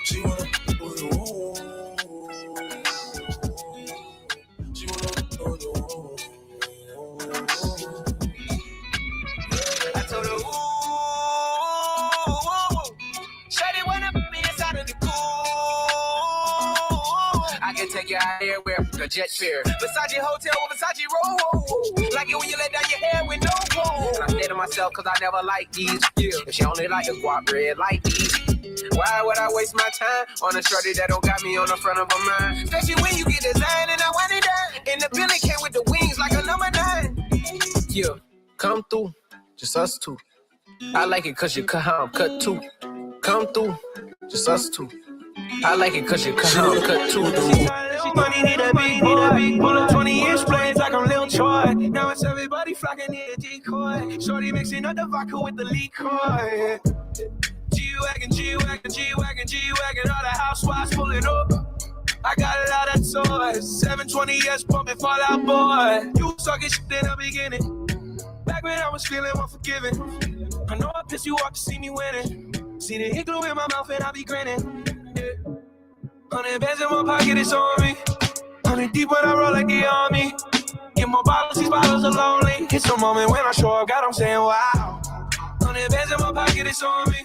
She wanna put the She wanna put the I told her, shawty wanna be inside of the cool. I can take you out everywhere, the jet fare. Versace hotel with Versace roll. Like it when you let down your hair with no clothes. I say to myself, cause I never like these. Yeah. If she only like a guap red like these. Why would I waste my time on a shorty that don't got me on the front of her mind? Especially when you get designed and I want it done. And the Billy came with the wings like a number 9. Yeah, come through, just us two. I like it cause you cut how I'm cut too. Come through, just us two. I like it cause you cut how I'm cut too. Money need a big boy. Pull up 20-inch blades like I'm Lil Troy. Now it's everybody flocking in a decoy. Shorty mixing up the vodka with the liquor. G-Wagon, G-Wagon, G-Wagon, G-Wagon. All the housewives pulling up. I got a lot of toys. 720S pumping Fallout Boy. You sucking shit in the beginning. Back when I was feeling unforgiving. I know I pissed you off to see me winning. See the hit glue in my mouth and I be grinning. Yeah. 100 bands in my pocket, it's on me. 100 deep when I roll like the army. Get more bottles, these bottles are lonely. It's a moment when I show up, God, I'm saying wow. 100 bands in my pocket, it's on me.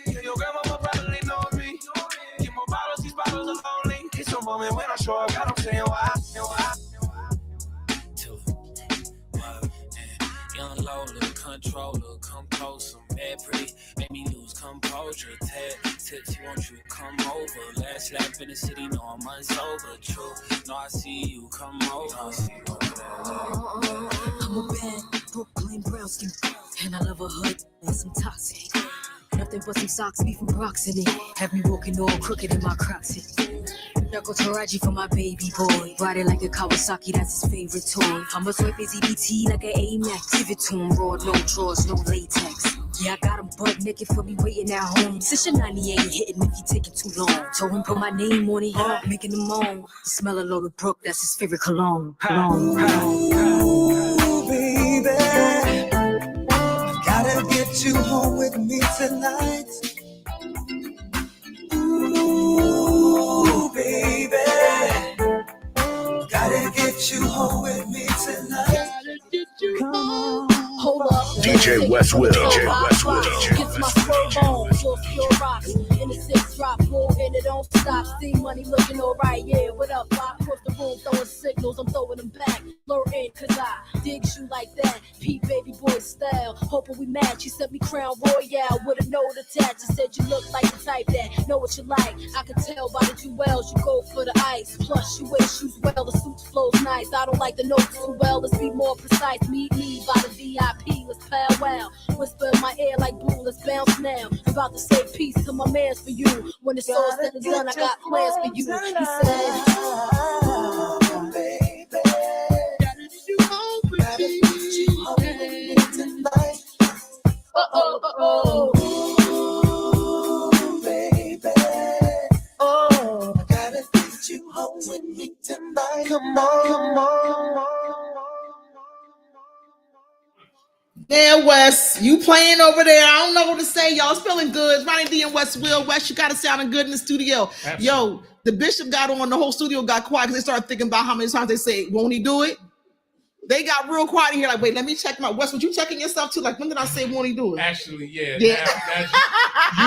Yeah, your grandma probably knows me. Get more bottles, these bottles are lonely. It's a moment when I show up, God, I'm saying wow. Young Lola, controller, come closer, mad pretty, make me lose composure. Tips, won't you come over? Last lap in the city, no, I'm unsober. True, no, I see you, come over. I'm a bad Brooklyn brown skin, and I love a hood with some toxic. Nothing but some socks, beef and rocks in it. Have me walking all crooked in my Crocs. Now go Taraji for my baby boy. Ride it like a Kawasaki, that's his favorite toy. I'ma swipe his EBT like an AMAX. Give it to him raw, no drawers, no latex. Yeah, I got him butt naked for me waiting at home. Since your 98 hitting if you taking too long. Told him put my name on it, making him moan. The smell of Loaded Brook, that's his favorite cologne. Ooh, baby, I gotta get you home with me tonight. Ooh, baby, gotta get you home with with me tonight. Hold up. DJ West Will. Gets my swerve on. Full pure rocks. In the 6 drop. Full and it don't stop. See money looking alright. Yeah, what up, Bob? Across the room throwing signals. I'm throwing them back. Lure in, cause I dig you like that. Pete baby boy style. Hoping we match. He sent me Crown Royale with a note attached. He said you look like the type that know what you like. I can tell by the jewels you go for the ice. Plus you wear shoes well. The suit flows nice. I don't like the notes too well. Let's be more precise. Meet me by the VIP. Let's powwow. Whisper in my ear like boo. Let's bounce now. About to say peace to my mans for you. When it's all said and done, I got plans for you. He said, oh. Ooh, baby. Oh, I gotta get you home with me tonight. Come on. Yeah, Wes, you playing over there. I don't know what to say. Y'all, it's feeling good. Ronnie D and West Will. Wes, you got it sounding good in the studio. Absolutely. Yo, the bishop got on, the whole studio got quiet because they started thinking about how many times they say, won't he do it? They got real quiet in here, like, wait, let me check my Wes. Was you checking yourself too? Like, when did I say won't he do it? Actually, yeah. Yeah.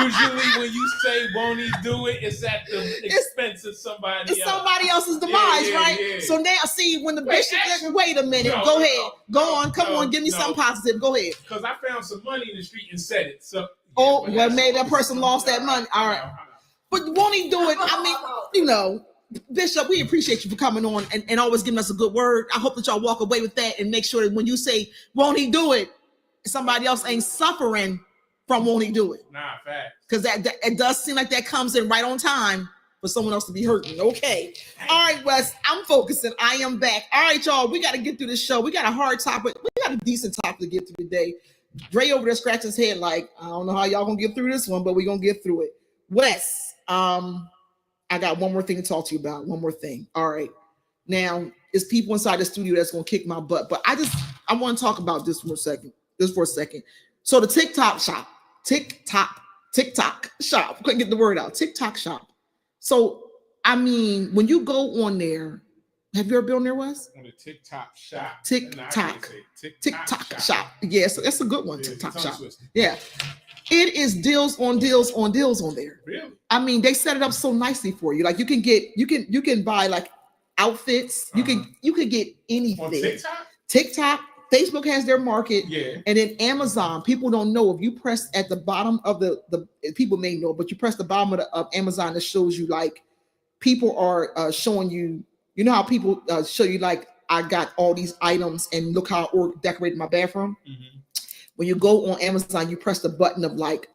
Usually when you say won't he do it, it's at the expense of somebody It's else. somebody else's demise, right? Yeah. So now, see, when the bishop, wait a minute, No, go no, ahead. Go on, come on, give me some positive. Go ahead. Because I found some money in the street and said it. So well, maybe that person lost that money. All right. But won't he do it? I mean, you know, Bishop, we appreciate you for coming on and always giving us a good word. I hope that y'all walk away with that and make sure that when you say, won't he do it, somebody else ain't suffering from won't he do it. Nah, fact. Because that it does seem like that comes in right on time for someone else to be hurting. Okay. All right, Wes, I'm focusing. I am back. All right, y'all, we got to get through this show. We got a hard topic. We got a decent topic to get through today. Dre over there scratching his head like, I don't know how y'all going to get through this one, but we're going to get through it. Wes, I got one more thing to talk to you about. One more thing. All right. Now, it's people inside the studio that's going to kick my butt, but I want to talk about this for a second. So the TikTok shop. Couldn't get the word out. TikTok shop. So, I mean, when you go on there, have you ever been on there, Wes? On the TikTok shop. TikTok shop. Yes, that's a good one. TikTok shop. Yeah. It is deals on deals on deals on there. Really? I mean, they set it up so nicely for you. Like you can buy like outfits. You can get anything. On TikTok, Facebook has their market. Yeah. And then Amazon, people don't know if you press at the bottom of the people may know, but you press the bottom of Amazon, it shows you like people are showing you. You know how people show you like I got all these items and look how I decorated my bathroom. Mm-hmm. When you go on Amazon, you press the button of like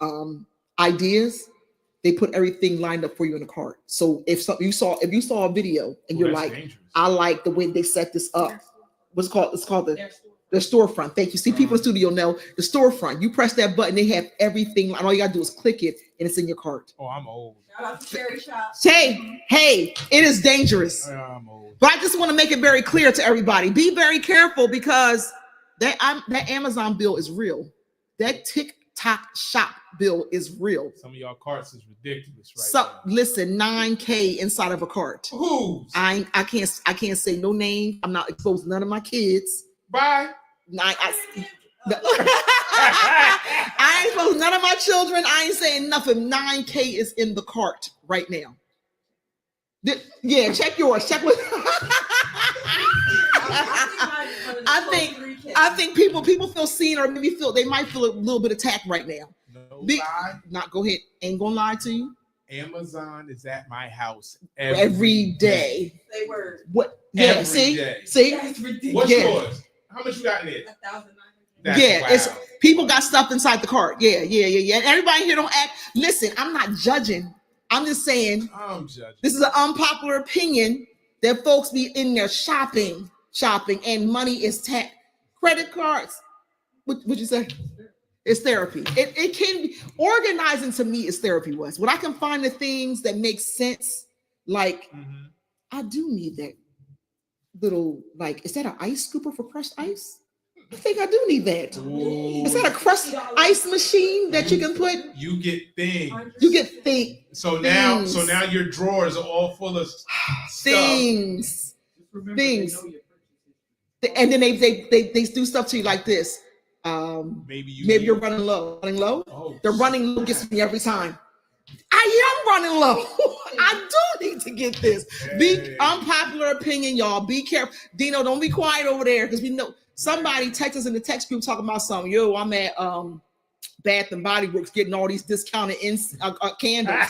ideas. They put everything lined up for you in the cart. So if you saw a video and you're like, dangerous. I like the way they set this up. What's it called? It's called the storefront. Thank you. See, people in the studio know the storefront. You press that button, they have everything. And all you gotta do is click it, and it's in your cart. Oh, I'm old. Shout out to Cherry Shop. Hey, it is dangerous. I'm old. But I just want to make it very clear to everybody: be very careful because that Amazon bill is real. That TikTok shop bill is real. Some of y'all carts is ridiculous, right? So now. Listen, $9K inside of a cart. Who's? I can't say no name. I'm not exposing none of my kids. Bye. I ain't exposing none of my children. I ain't saying nothing. 9K is in the cart right now. Yeah, check yours. Check with. I think people feel seen or maybe they might feel a little bit attacked right now. No lie. Not go ahead. Ain't gonna lie to you. Amazon is at my house every day. Say word. What? Yeah. Every see. day. See. What's yours? How much you got in it? $1,900. Wow. It's people got stuff inside the cart. Yeah. And everybody here don't act. Listen, I'm not judging. I'm just saying. I'm judging. This is an unpopular opinion that folks be in there shopping, and money is tax. Credit cards. What'd you say? It's therapy. It can be organizing to me is therapy, Wes. When I can find the things that make sense, like I do need that little, like, is that an ice scooper for crushed ice? I think I do need that. Ooh. Is that a crushed ice machine that you can put? You get things. You get things. So now your drawers are all full of things. Things. And then they do stuff to you like this. Maybe you're running low. Oh, the running low gets me every time. I am running low. I do need to get this. Be unpopular opinion, y'all. Be careful. Dino, don't be quiet over there because we know somebody text us in the text group talking about something. Yo, I'm at Bath and Body Works getting all these discounted candles.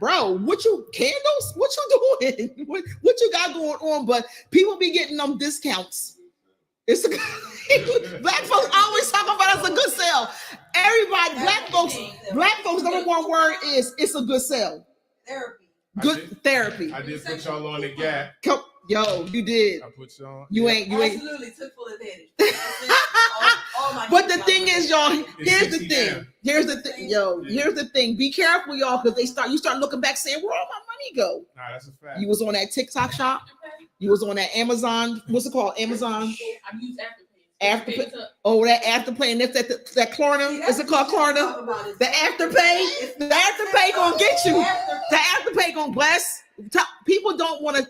Bro, what you candles? What you doing? What you got going on? But people be getting them discounts. It's a black folks always talk about it's a good sale. Everybody, black folks, number one word is it's a good sale. Therapy. I did put y'all on the gap. Yo, you did. I put you on. You ain't. Absolutely took full advantage. But the thing is, y'all, here's the thing. Here's the thing. Be careful, y'all, because you start looking back saying, where all my money go? Nah, that's a fact. You was on that TikTok shop. You was on that Amazon. What's it called? Amazon. I use Afterpay. Oh, that Afterpay, and that's that Klarna. Is it called Klarna? The Afterpay. The Afterpay gonna get you. The Afterpay gonna bless. People don't want to.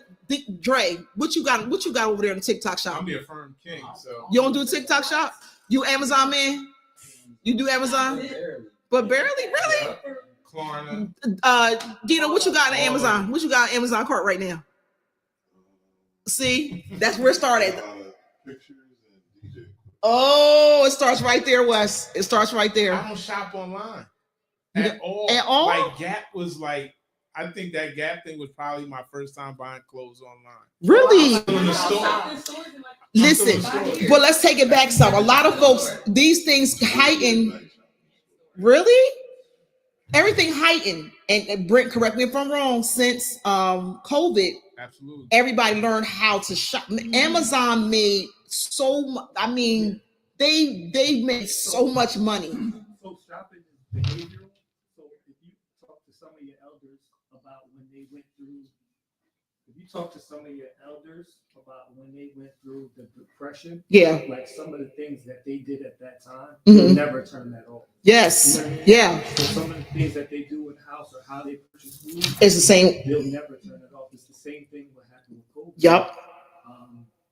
Dre, what you got over there in the TikTok shop? I'm the Affirmed King, so you don't do a TikTok shop? You Amazon man? You do Amazon? But barely, really? Klarna. Dino, what you got on Amazon? What you got on Amazon cart right now? See, that's where it started. Oh, it starts right there, Wes. It starts right there. I don't shop online at all. Like Gap was like. I think that Gap thing was probably my first time buying clothes online. Really? In the store. Listen, but let's take it back some. A lot of folks, these things heighten. Really? Everything heightened. And Brent, correct me if I'm wrong, since COVID, absolutely, everybody learned how to shop. Amazon made so much. I mean, they made so much money. So shopping is behavioral. So if you talk to some of your elders about when they went through, the depression, like some of the things that they did at that time, they'll never turn that off. Yes, you know what I mean? yeah. So some of the things that they do in the house or how they purchase food, It's the same. They'll never turn it off. It's the same thing what happened with COVID. Yep.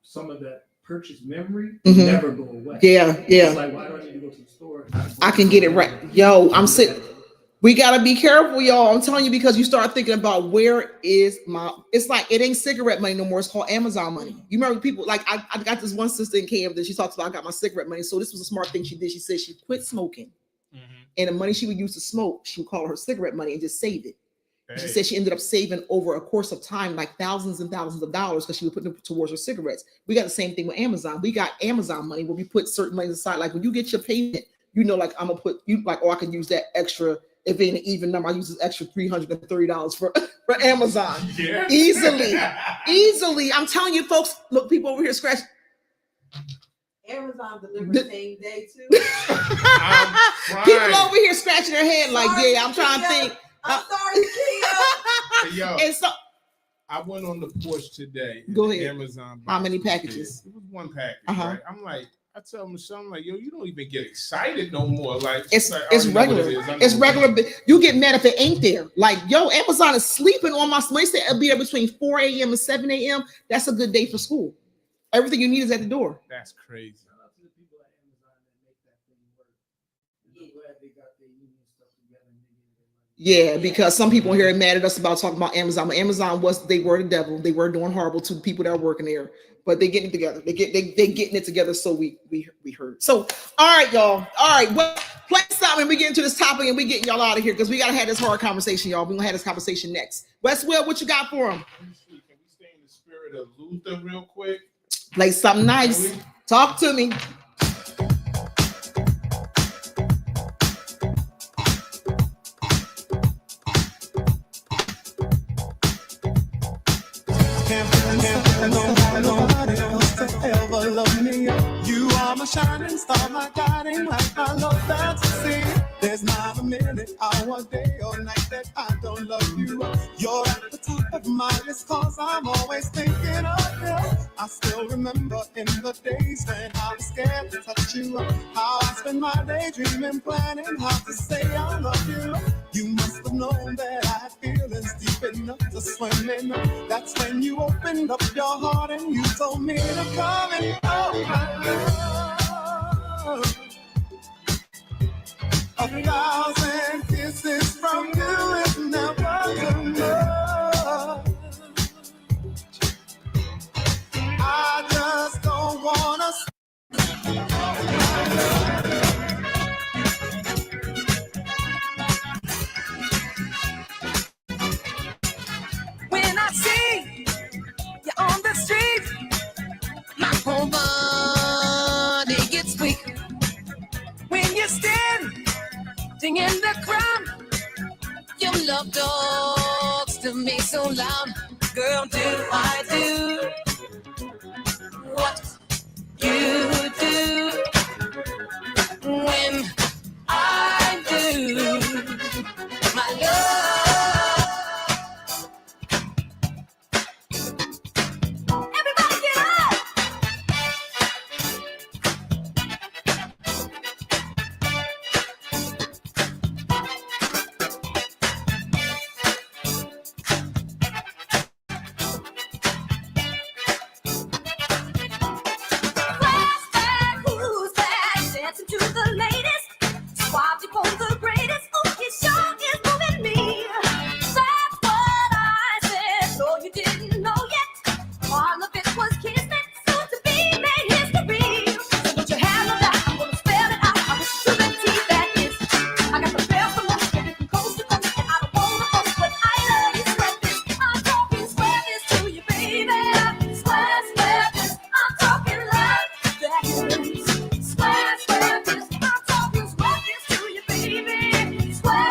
Some of that purchase memory Mhm. never go away. Yeah. It's like, why do I need to go to the store? I can get it right. Yo, I'm sitting. We gotta be careful, y'all. I'm telling you, because you start thinking about where is my. It's like it ain't cigarette money no more. It's called Amazon money. You remember people like I got this one sister in Camden. She talks about I got my cigarette money. So this was a smart thing she did. She said she quit smoking, and the money she would use to smoke, she would call her cigarette money and just save it. She said she ended up saving over a course of time like thousands and thousands of dollars because she would put them towards her cigarettes. We got the same thing with Amazon. We got Amazon money where we put certain money aside. Like when you get your payment, you know, like I'm gonna put you like, oh, I can use that extra. If it ain't an even number, I use this extra $330 for Amazon. Yeah. Easily. I'm telling you, folks. Look, people over here scratch. Amazon delivers same day too. People over here scratching their head like, yeah, I'm trying to think. I'm sorry, Kia. Hey, yo, and so I went on the porch today. Go ahead. Amazon. How many packages? It was one package. Right? I'm like, I tell Michelle, I'm like, yo, you don't even get excited no more. Like it's like, regular. It's regular. You get mad if it ain't there. Like, yo, Amazon is sleeping on my. When they say it'll be there between 4 a.m. and 7 a.m. That's a good day for school. Everything you need is at the door. That's crazy. Yeah, because some people here are mad at us about talking about Amazon. But Amazon they were the devil. They were doing horrible to the people that are working there. But they getting it together. They getting it together. So we heard. So all right, y'all. All right, well, play something. We get into this topic and we getting y'all out of here because we gotta have this hard conversation, y'all. We're gonna have this conversation next. Westwell, what you got for him? Can we stay in the spirit of Luther real quick? Play something nice. Talk to me. Nobody else to ever love me. You are my shining star, my guiding light. I love that to see. There's not a minute, hour, day, or night that I don't love you. You're at the top of my list, cause I'm always thinking of you. I still remember in the days when I was scared to touch you. How I spent my day dreaming, planning how to say I love you. You must have known that I had feelings deep enough to swim in. That's when you opened up your heart and you told me to come in. love talks to me so loud. Girl, do I do what you do when I do my love? Everybody get up! Who's that dancing to the latest? Swap for the greatest. Oh, he sure is moving me. That's what I said. No, you didn't know yet. All of it was kismet, soon to be made history. So put your hand on that. I'm gonna spell it out. I wish you could see that is. I got the best of most, baby, from coast to coast, and I don't wanna post, but I love you. Swear this, I'm talking swear this to you, baby. Swear this, I'm talking love. That is. Swear this, I'm talking swear this to you, baby. Swear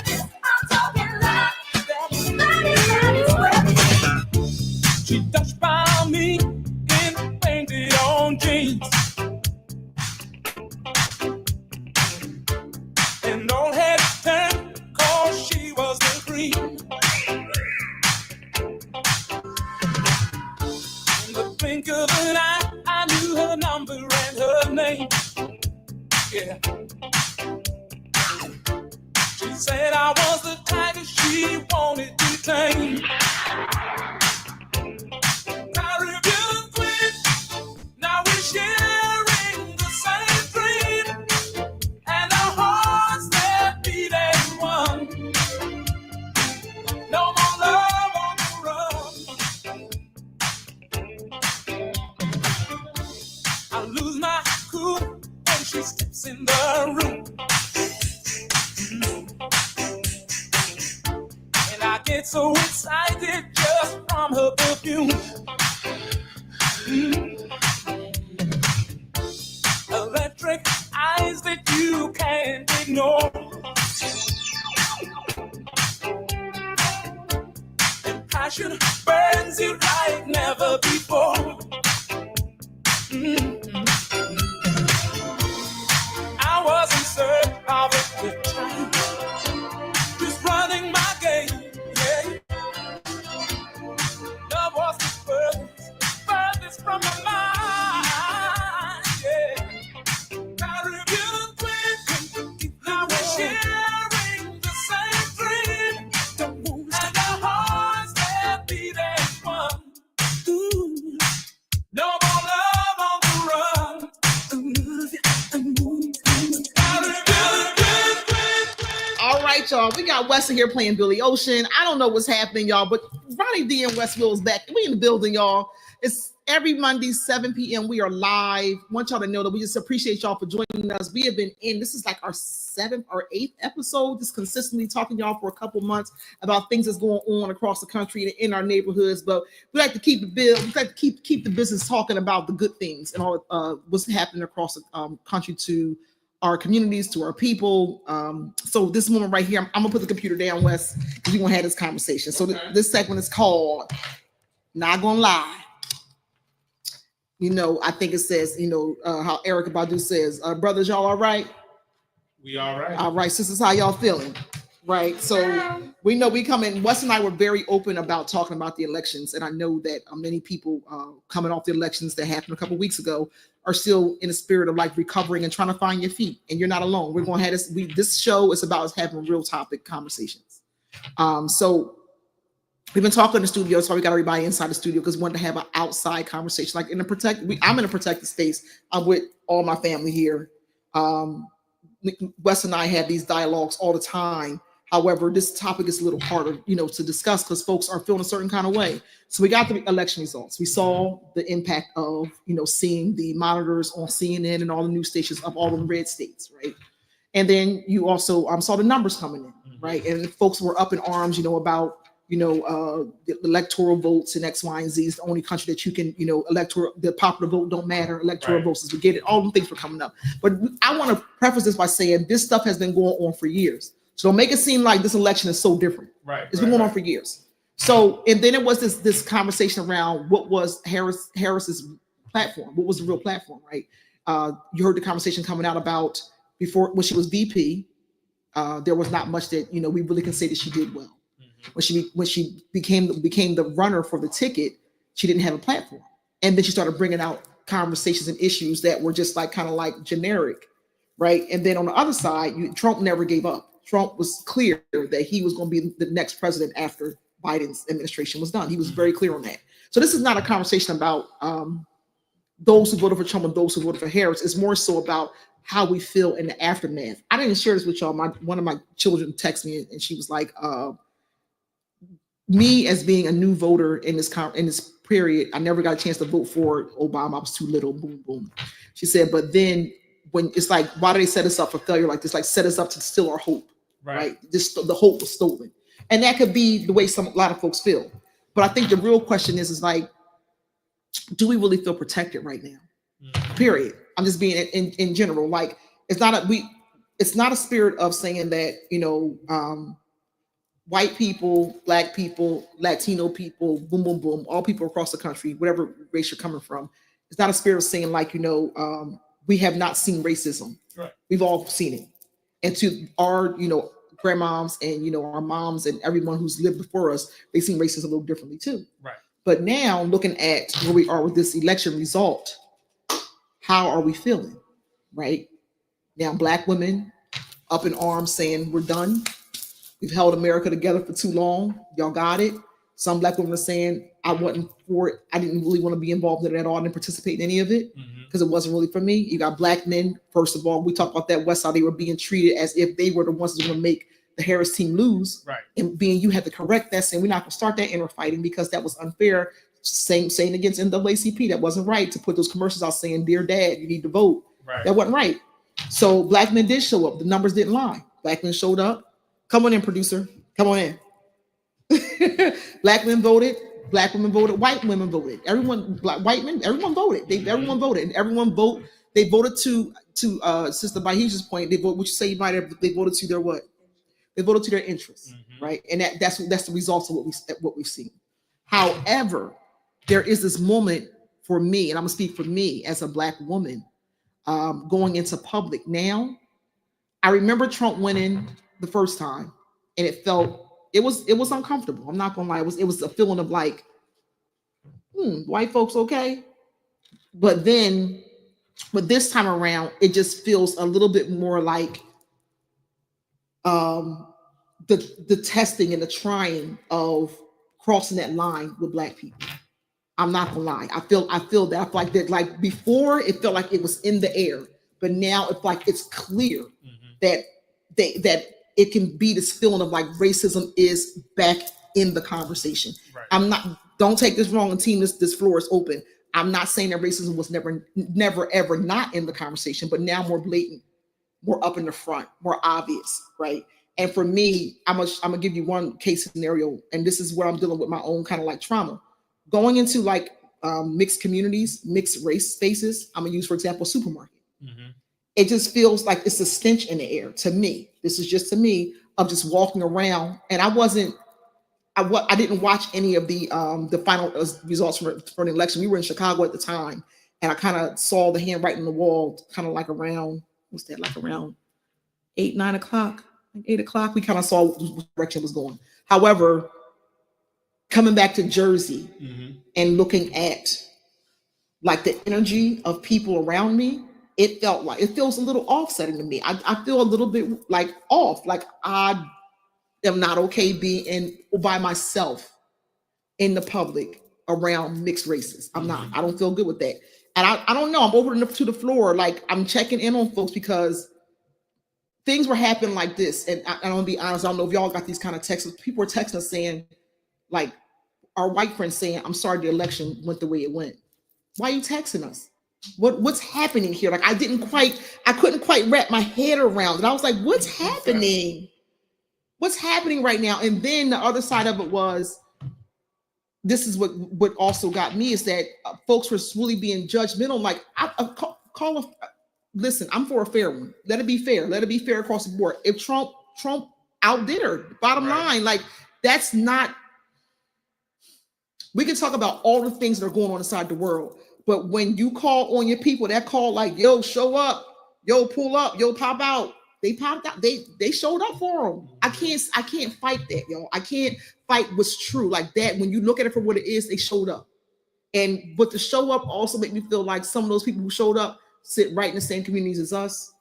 this, I'm talking love. That is, swear this. She touched by me in painted on jeans and all had turned cause she was the cream. In the blink of an eye, I knew her number and her name. Yeah. She said I was the tiger she wanted to tame. Caribbean queen, now we're sharing the same dream, and our hearts that beat as one. No more love on the run. I lose my cool when she steps in the room, and I get so excited just from her perfume. Electric eyes that you can't ignore, and passion burns you like never before. I was in search of a good time, just running my game. Yeah. Love was the furthest from my mind. Yeah. Caribbean queen, now we're sharing the same dream, and our hearts that beat as one. Ooh. No more love on the run. All right, y'all. We got Weston here playing Billy Ocean. I don't know what's happening, y'all, but Ronnie D and Westville is back. We in the building, y'all. It's every Monday, 7 p.m. We are live. Want y'all to know that we just appreciate y'all for joining us. We have been in, this is like our 7th or 8th episode, just consistently talking to y'all for a couple months about things that's going on across the country and in our neighborhoods. But we like to keep keep the business talking about the good things and all what's happening across the country to our communities, to our people. So this moment right here, I'm gonna put the computer down, Wes, because you're gonna have this conversation. So this segment is called Not Gonna Lie. You know, I think it says, you know, how Erykah Badu says, brothers, y'all all right? We all right. All right, sisters, how y'all feeling? Right. So we know we come in. Wes and I were very open about talking about the elections, and I know that many people coming off the elections that happened a couple of weeks ago are still in the spirit of like recovering and trying to find your feet. And you're not alone. We're going to have this. This show is about us having real topic conversations. So we've been talking in the studio, so we got everybody inside the studio because we wanted to have an outside conversation, like in a I'm in a protected space. I'm with all my family here. Wes and I have these dialogues all the time. However, this topic is a little harder, you know, to discuss because folks are feeling a certain kind of way. So we got the election results. We saw the impact of, you know, seeing the monitors on CNN and all the news stations of all the red states, right? And then you also saw the numbers coming in, right? And folks were up in arms, you know, about, you know, the electoral votes and X, Y, and Z is the only country that you can, you know, the popular vote don't matter. Electoral votes is we get it. All the things were coming up. But I want to preface this by saying this stuff has been going on for years. So don't make it seem like this election is so different. Right. It's been going on for years. So, and then it was this conversation around what was Harris's platform. What was the real platform, right? You heard the conversation coming out about before when she was VP. There was not much that we really can say that she did well. When she became the runner for the ticket, she didn't have a platform, and then she started bringing out conversations and issues that were just like kind of like generic, right? And then on the other side, Trump never gave up. Trump was clear that he was going to be the next president after Biden's administration was done. He was very clear on that. So this is not a conversation about those who voted for Trump and those who voted for Harris. It's more so about how we feel in the aftermath. I didn't share this with y'all. One of my children texted me and she was like, me as being a new voter in this period, I never got a chance to vote for Obama. I was too little. Boom, boom. She said, but then when it's like, why do they set us up for failure like this? Like set us up to steal our hope, right? The hope was stolen. And that could be the way a lot of folks feel. But I think the real question is like, do we really feel protected right now? Period. I'm just being in general. Like it's not a spirit of saying that, white people, black people, Latino people, boom, boom, boom, all people across the country, whatever race you're coming from. It's not a spirit of saying like, we have not seen racism. Right. We've all seen it. And to our, grandmoms and, our moms and everyone who's lived before us, they've seen racism a little differently too. Right. But now looking at where we are with this election result, how are we feeling? Right now, black women up in arms saying we're done. We've held America together for too long. Y'all got it. Some black women are saying I wasn't for it. I didn't really want to be involved in it at all. I didn't participate in any of it because it wasn't really for me. You got black men. First of all, we talked about that West Side. They were being treated as if they were the ones that were going to make the Harris team lose. Right. And being you had to correct that, saying we're not going to start that interfighting because that was unfair. Saying against NAACP, that wasn't right to put those commercials out saying, "Dear Dad, you need to vote." Right. That wasn't right. So black men did show up. The numbers didn't lie. Black men showed up. Come on in, producer. Come on in. Black men voted. Black women voted. White women voted. Everyone, white men, everyone voted. Everyone voted, and everyone vote. They voted to Sister Bahija's point. They vote. What you say? They voted to their what? They voted to their interests, right? And that's the results of what we've seen. However, there is this moment for me, and I'm gonna speak for me as a black woman, going into public now. I remember Trump winning the first time, and it was uncomfortable. I'm not gonna lie, it was a feeling of like, white folks okay, but this time around, it just feels a little bit more like the testing and the trying of crossing that line with black people. I'm not gonna lie, I feel that. I feel like that. Like before, it felt like it was in the air, but now it's like it's clear that it can be this feeling of like racism is back in the conversation. Right. Don't take this wrong, and team, this floor is open. I'm not saying that racism was never ever not in the conversation, but now more blatant, more up in the front, more obvious, right? And for me, I'm gonna give you one case scenario, and this is where I'm dealing with my own kind of like trauma. Going into like mixed communities, mixed race spaces, I'm gonna use, for example, a supermarket. It just feels like it's a stench in the air to me. This is just to me of just walking around, and I didn't watch any of the final results for the election. We were in Chicago at the time, and I kind of saw the handwriting on the wall, kind of like around, what's that, like around 8 o'clock. We kind of saw what direction was going. However, coming back to Jersey and looking at like the energy of people around me, it feels a little offsetting to me. I feel a little bit like off, like I am not okay being by myself in the public around mixed races. I'm not. I don't feel good with that. And I don't know. I'm over to the floor, like I'm checking in on folks because things were happening like this. And I'm gonna be honest, I don't know if y'all got these kind of texts. People were texting us saying, like, our white friends saying, "I'm sorry the election went the way it went." Why are you texting us? What's happening here? Like I couldn't quite wrap my head around it. I was like, what's happening? What's happening right now? And then the other side of it was, this is what also got me, is that folks were really being judgmental. Like listen, I'm for a fair one. Let it be fair. Let it be fair across the board. If Trump outdid her. Bottom line, like that's not. We can talk about all the things that are going on inside the world, but when you call on your people, that call like, yo, show up, yo, pull up, yo, pop out. They popped out. They showed up for them. I can't fight that, yo. I can't fight what's true like that. When you look at it for what it is, they showed up. But to show up also make me feel like some of those people who showed up sit right in the same communities as us,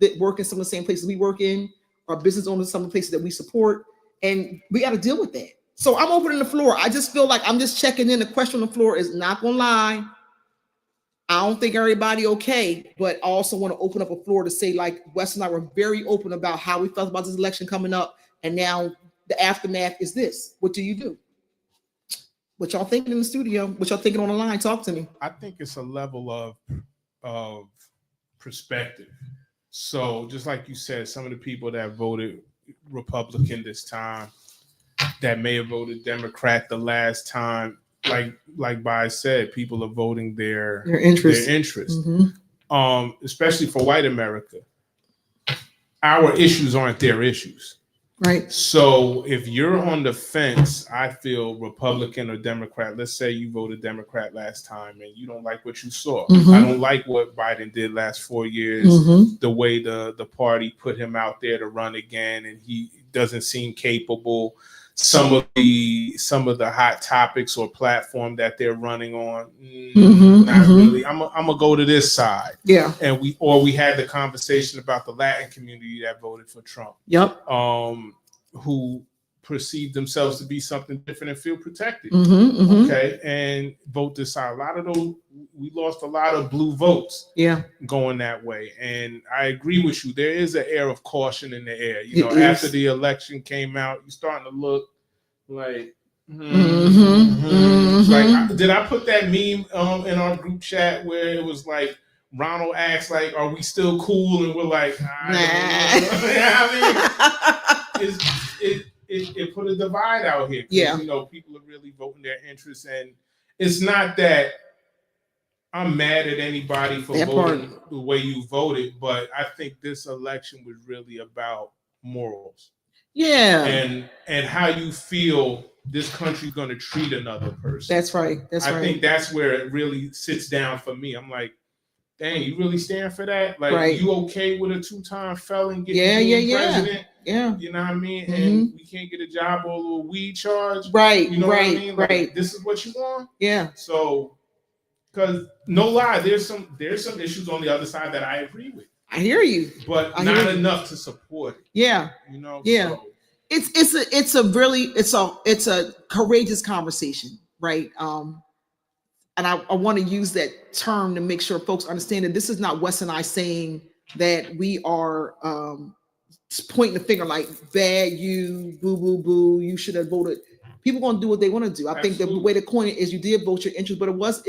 that work in some of the same places we work in, our business owners, some of the places that we support, and we got to deal with that. So I'm opening the floor. I just feel like I'm just checking in. The question on the floor is not gonna lie. I don't think everybody okay, but I also want to open up a floor to say, like, Wes and I were very open about how we felt about this election coming up, and now the aftermath is this. What do you do? What y'all thinking in the studio? What y'all thinking on the line? Talk to me. I think it's a level of perspective. So just like you said, some of the people that voted Republican this time, that may have voted Democrat the last time, like Bai said, people are voting their interest. Especially for white America. Our issues aren't their issues. Right. So if you're on the fence, I feel Republican or Democrat, let's say you voted Democrat last time and you don't like what you saw. I don't like what Biden did last 4 years, the way the party put him out there to run again, and he doesn't seem capable. Some of the hot topics or platform that they're running on, not really. I'm gonna go to this side. Yeah. And we had the conversation about the Latin community that voted for Trump. Yep. Who perceive themselves to be something different and feel protected. Okay, and vote this side. A lot of those, we lost a lot of blue votes. Yeah, going that way. And I agree with you. There is an air of caution in the air. You know, It after is. the election came out, you're starting to look like, like, did I put that meme in our group chat where it was like Ronald asked, like, "Are we still cool?" And we're like, it put a divide out here. Yeah. You know, people are really voting their interests, and it's not that I'm mad at anybody for voting the way you voted, but I think this election was really about morals. Yeah. And how you feel this country's going to treat another person. That's right. I think that's where it really sits down for me. I'm like, dang, you really stand for that? Like, you okay with a 2-time felon getting president? Yeah. You know what I mean? And we can't get a job or a little weed charge. Right. You know right. what I mean? Like, right. this is what you want? Yeah. So, because no lie, there's some issues on the other side that I agree with. I hear you. But not enough to support it. Yeah. You know? Yeah. So, It's a courageous conversation, right? And I want to use that term to make sure folks understand that this is not Wes and I saying that we are pointing the finger like, bad, you, boo, boo, boo, you should have voted. People gonna do what they want to do. I think the way to coin it is you did vote your interest, but it was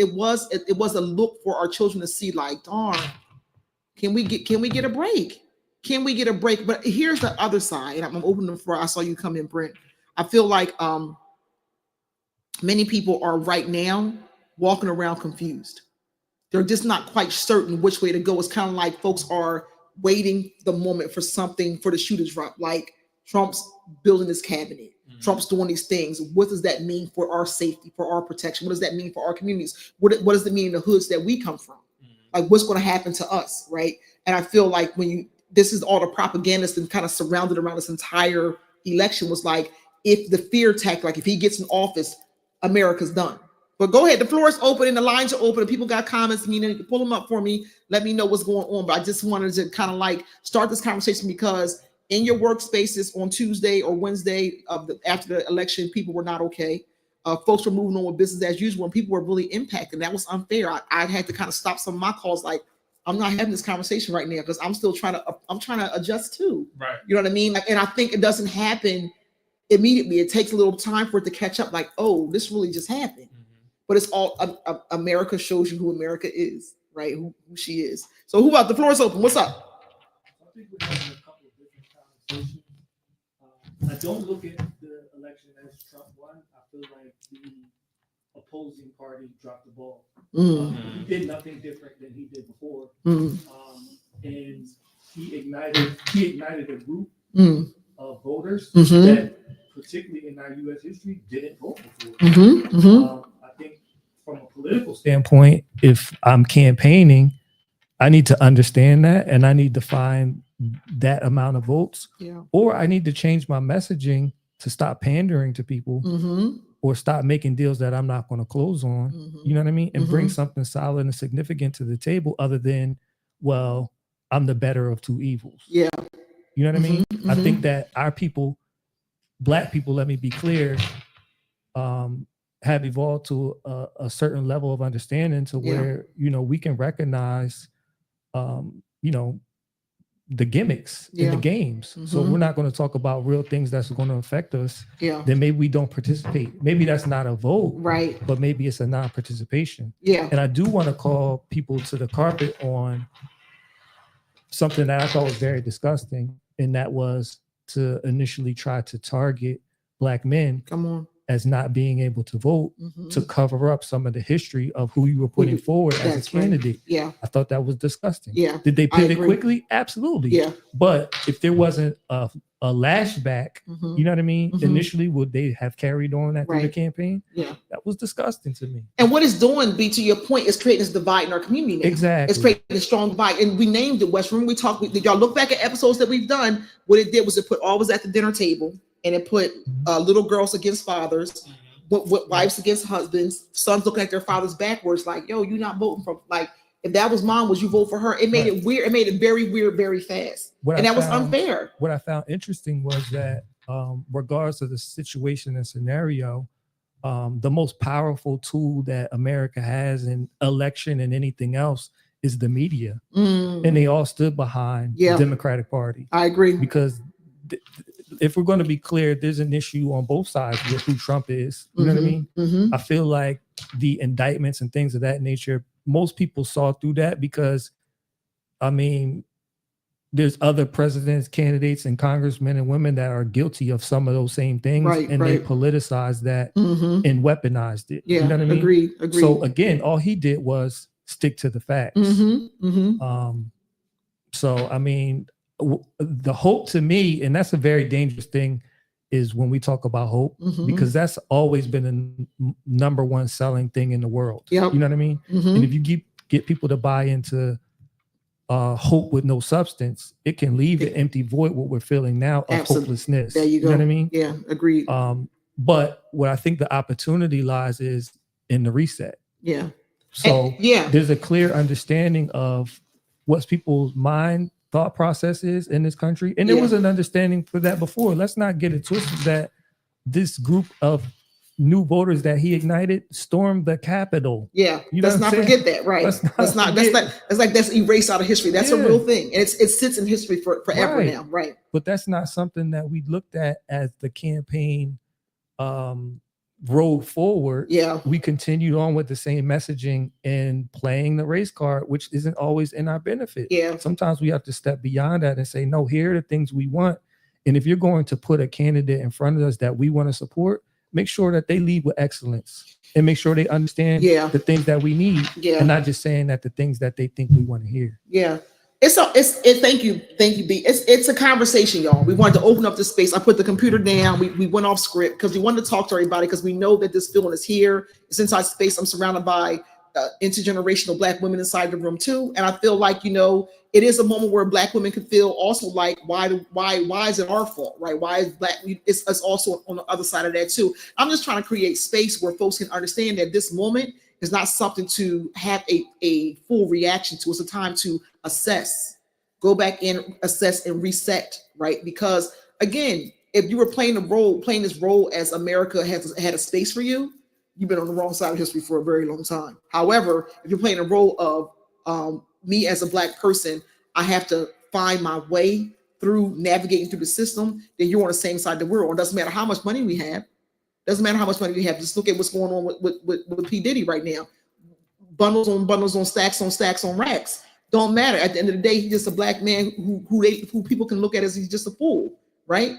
a look for our children to see, like, darn, can we get a break? Can we get a break? But here's the other side. And I'm opening the floor. I saw you come in, Brent. I feel like many people are right now walking around confused. They're just not quite certain which way to go. It's kind of like folks are waiting the moment for something, for the shoe to drop. Like, Trump's building his cabinet. Trump's doing these things. What does that mean for our safety, for our protection? What does that mean for our communities? What does it mean in the hoods that we come from? Like, what's going to happen to us, right? And I feel like this is all the propagandists and kind of surrounded around this entire election was like, if the fear tactic, like if he gets in office, America's done. But go ahead, the floor is open and the lines are open and people got comments. You know, pull them up for me. Let me know what's going on. But I just wanted to kind of like start this conversation because in your workspaces on Tuesday or Wednesday after the election, people were not okay. Folks were moving on with business as usual and people were really impacted. That was unfair. I had to kind of stop some of my calls. Like, I'm not having this conversation right now because I'm still trying to adjust too. Right. You know what I mean? Like, and I think it doesn't happen immediately. It takes a little time for it to catch up. Like, oh, this really just happened. But it's all America shows you who America is, right? Who she is. So who out? The floor is open. What's up? I think we're having a couple of different conversations. I don't look at the election as Trump won. I feel like the opposing party dropped the ball. He did nothing different than he did before. And he ignited a group of voters Mhm. that, particularly in our U.S. history, didn't vote before. Mhm, mhm. I think from a political standpoint, if I'm campaigning, I need to understand that, and I need to find that amount of votes, Yeah. or I need to change my messaging to stop pandering to people, Mhm. or stop making deals that I'm not going to close on. You know what I mean? And bring Mhm. something solid and significant to the table, other than, well, I'm the better of two evils. Yeah. You know what I mean? I mhm. think that our people, Black people, let me be clear, have evolved to a certain level of understanding to Yeah. where, you know, we can recognize, you know, the gimmicks in the Yeah. games. So Mhm. we're not going to talk about real things that's going to affect us. Yeah. Then maybe we don't participate. Maybe that's not a vote, Right. but maybe it's a non-participation. Yeah. And I do want to call people to the carpet on something that I thought was very disgusting, and that was to initially try to target Black men Come on. as not being able to vote to cover up some of the history of who you were putting forward as a That's right. candidate. Yeah. I thought that was disgusting. Yeah. Did they I pivot agree. quickly? Absolutely. Yeah. But if there wasn't a lashback, you know what I mean? Mhm. Initially, would they have carried on that through the Right. campaign? Yeah. That was disgusting to me. And what it's doing, B, to your point, is creating this divide in our community now. Exactly. It's creating a strong divide. And we named it West. Remember we talked, did y'all look back at episodes that we've done? What it did was it put always at the dinner table, and it put little girls against fathers, what wives against husbands, sons looking at their fathers backwards, like, yo, you're not voting for, like, if that was mom, would you vote for her? It made it weird. It made it very weird, very fast. And that was unfair. What I found interesting was that, regardless of the situation and scenario, the most powerful tool that America has in election and anything else is the media. And they all stood behind the Democratic Party. I agree. Because if we're going to be clear, there's an issue on both sides with who Trump is. You know what I mean? I feel like the indictments and things of that nature, most people saw through that because, I mean, there's other presidents, candidates, and congressmen and women that are guilty of some of those same things, and they politicized that and weaponized it. Yeah, You know what I mean? agreed. So again, all he did was stick to the facts. So I mean, the hope to me, and that's a very dangerous thing, is when we talk about hope, because that's always been the number one selling thing in the world. Yep. You know what I mean? And if you get people to buy into hope with no substance, it can leave an empty void, what we're feeling now, of hopelessness. There you go. You know what I mean? Yeah, agreed. But what I think the opportunity lies is in the reset. Yeah. So there's a clear understanding of what's people's mind thought process is in this country. And there was an understanding for that before. Let's not get it twisted that this group of new voters that he ignited stormed the Capitol. Yeah, you know let's not forget that, right? That's erased out of history. That's a real thing. And it sits in history forever now, right? But that's not something that we looked at as the campaign road forward. Yeah. We continued on with the same messaging and playing the race card, which isn't always in our benefit. Yeah. Sometimes we have to step beyond that and say, no, here are the things we want. And if you're going to put a candidate in front of us that we want to support, make sure that they lead with excellence and make sure they understand the things that we need, and not just saying that the things that they think we want to hear. Yeah. Thank you, B. It's a conversation, y'all. We wanted to open up the space. I put the computer down. We went off script because we wanted to talk to everybody because we know that this feeling is here. It's inside space. I'm surrounded by intergenerational Black women inside the room too, and I feel like, you know, it is a moment where Black women can feel also like why is it our fault, right? Why is Black? It's also on the other side of that too. I'm just trying to create space where folks can understand that this moment is not something to have a full reaction to. It's a time to assess, go back and assess and reset, right? Because again, if you were playing this role as America had a space for you, you've been on the wrong side of history for a very long time. However, if you're playing a role of me as a Black person, I have to find my way through navigating through the system, then you're on the same side that we're on. Doesn't matter how much money we have. Doesn't matter how much money we have. Just look at what's going on with P. Diddy right now. Bundles on stacks on racks. Don't matter. At the end of the day, he's just a Black man who people can look at as he's just a fool, right?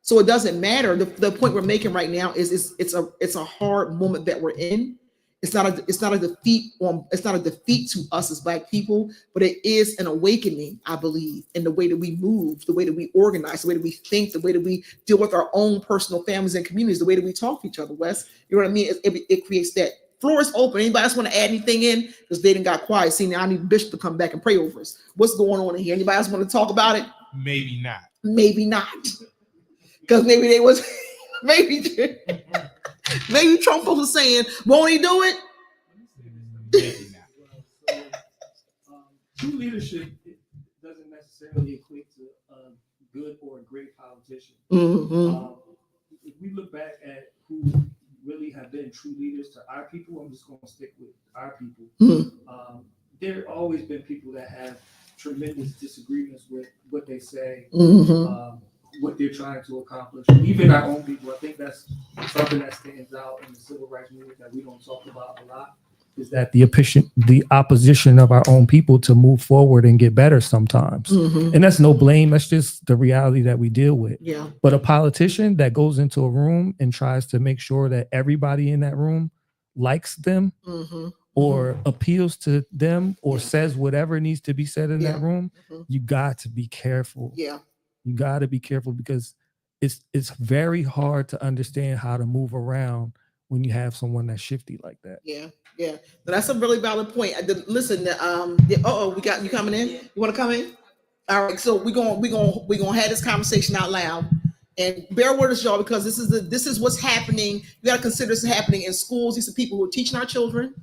So it doesn't matter. The point we're making right now is it's a hard moment that we're in, It's not a defeat to us as Black people, but it is an awakening, I believe, in the way that we move, the way that we organize, the way that we think, the way that we deal with our own personal families and communities, the way that we talk to each other, Wes. You know what I mean? It creates that. Floor is open. Anybody else want to add anything in? Because they didn't got quiet. See, now I need Bishop to come back and pray over us. What's going on in here? Anybody else want to talk about it? Maybe not. Maybe not. Because maybe they was maybe Trump was saying, won't he do it? Maybe not. True leadership doesn't necessarily equate to a good or a great politician. If we look back at who really have been true leaders to our people, I'm just going to stick with our people. There have always been people that have tremendous disagreements with what they say, what they're trying to accomplish. Even our own people, I think that's something that stands out in the civil rights movement that we don't talk about a lot. Is that the opposition of our own people to move forward and get better sometimes. And that's no blame. That's just the reality that we deal with. Yeah. But a politician that goes into a room and tries to make sure that everybody in that room likes them or appeals to them or says whatever needs to be said in that room, you got to be careful. Yeah. You got to be careful because it's very hard to understand how to move around when you have someone that's shifty like that. Yeah. Yeah, but that's a really valid point. Listen, we got you coming in. You want to come in? All right, so we're gonna have this conversation out loud, and bear with us, y'all, because this is what's happening. You got to consider this happening in schools. These are people who are teaching our children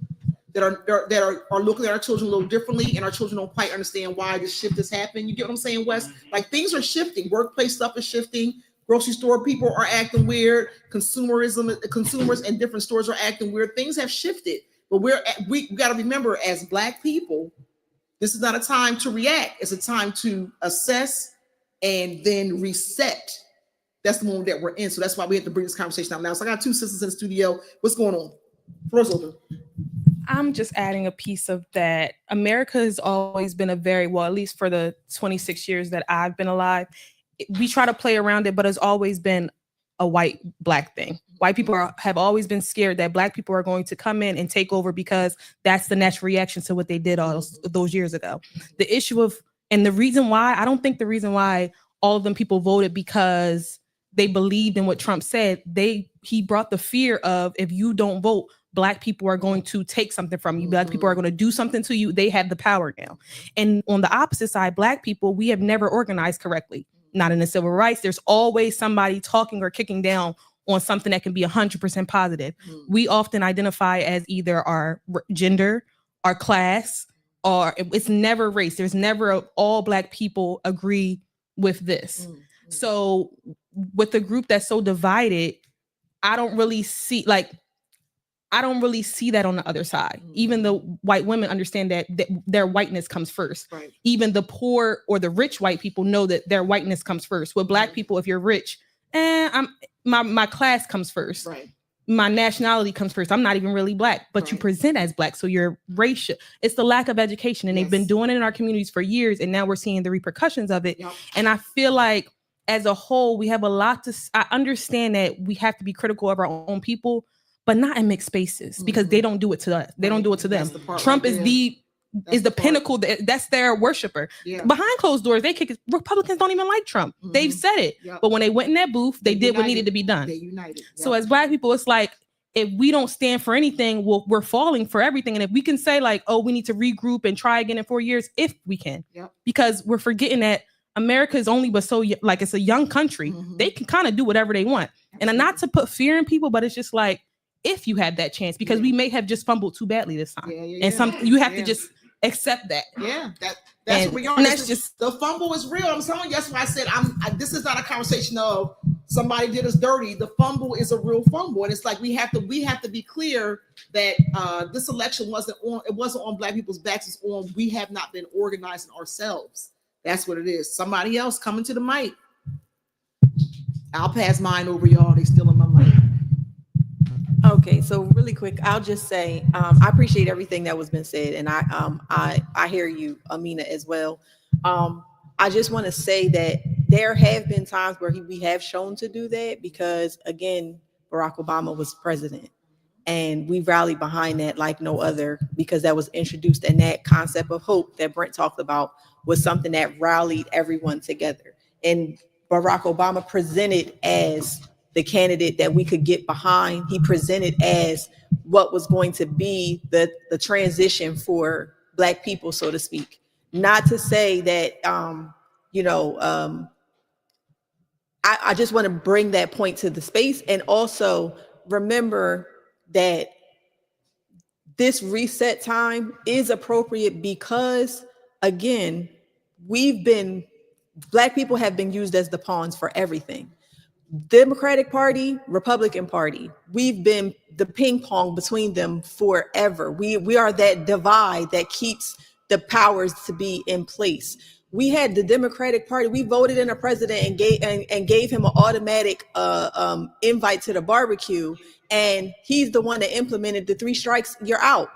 that are looking at our children a little differently, and our children don't quite understand why this shift is happening. You get what I'm saying, Wes? Like things are shifting. Workplace stuff is shifting. Grocery store people are acting weird. Consumers in different stores are acting weird. Things have shifted. But we got to remember, as Black people, this is not a time to react. It's a time to assess and then reset. That's the moment that we're in. So that's why we have to bring this conversation out now. So I got two sisters in the studio. What's going on? Floor's open. I'm just adding a piece of that. America has always been at least for the 26 years that I've been alive, we try to play around it, but it's always been a white Black thing. White people have always been scared that Black people are going to come in and take over because that's the natural reaction to what they did all those years ago. The issue of, and the reason why, I don't think the reason why all of them people voted because they believed in what Trump said. He brought the fear of, if you don't vote, Black people are going to take something from you. Black people are going to do something to you. They have the power now. And on the opposite side, Black people, we have never organized correctly. Not in the civil rights. There's always somebody talking or kicking down on something that can be 100% positive. We often identify as either our gender, our class, or it's never race. There's never all Black people agree with this. So with the group that's so divided, I don't really see that on the other side. Even though white women understand that their whiteness comes first. Right. Even the poor or the rich white people know that their whiteness comes first. With Black people, if you're rich, my class comes first. Right. My nationality comes first. I'm not even really Black, but you present as Black, so you're racial. It's the lack of education, and they've been doing it in our communities for years, and now we're seeing the repercussions of it. Yep. And I feel like, as a whole, we have a lot to. I understand that we have to be critical of our own people, but not in mixed spaces, because they don't do it to us. They don't do it to them. Trump is the pinnacle. That's their worshiper. Yeah. Behind closed doors, they kick it. Republicans don't even like Trump. They've said it. Yep. But when they went in that booth, they did what needed to be done. They united. So as Black people, it's like, if we don't stand for anything, we're falling for everything. And if we can say like, oh, we need to regroup and try again in 4 years, if we can, because we're forgetting that America is only but so, like, it's a young country. They can kind of do whatever they want. And not to put fear in people, but it's just like, if you had that chance, because we may have just fumbled too badly this time. And you have to just accept that. Yeah, that's what we are. That's just, the fumble is real. I'm telling you, that's why I said this is not a conversation of somebody did us dirty. The fumble is a real fumble, and it's like we have to be clear that this election wasn't on Black people's backs. It's on, we have not been organizing ourselves. That's what it is. Somebody else coming to the mic. I'll pass mine over, y'all. They still in my mic. Okay, so really quick, I'll just say I appreciate everything that was been said, and I hear you, Amina, as well. I just want to say that there have been times where we have shown to do that, because again, Barack Obama was president, And we rallied behind that like no other, because that was introduced, and that concept of hope that Brent talked about was something that rallied everyone together. And Barack Obama presented as the candidate that we could get behind. He presented as what was going to be the transition for Black people, so to speak. Not to say that, I just want to bring that point to the space, and also remember that this reset time is appropriate because, again, Black people have been used as the pawns for everything. Democratic Party, Republican Party, we've been the ping pong between them forever. We are that divide that keeps the powers to be in place. We had the Democratic Party. We voted in a president and gave him an automatic invite to the barbecue, and he's the one that implemented the 3 strikes, you're out.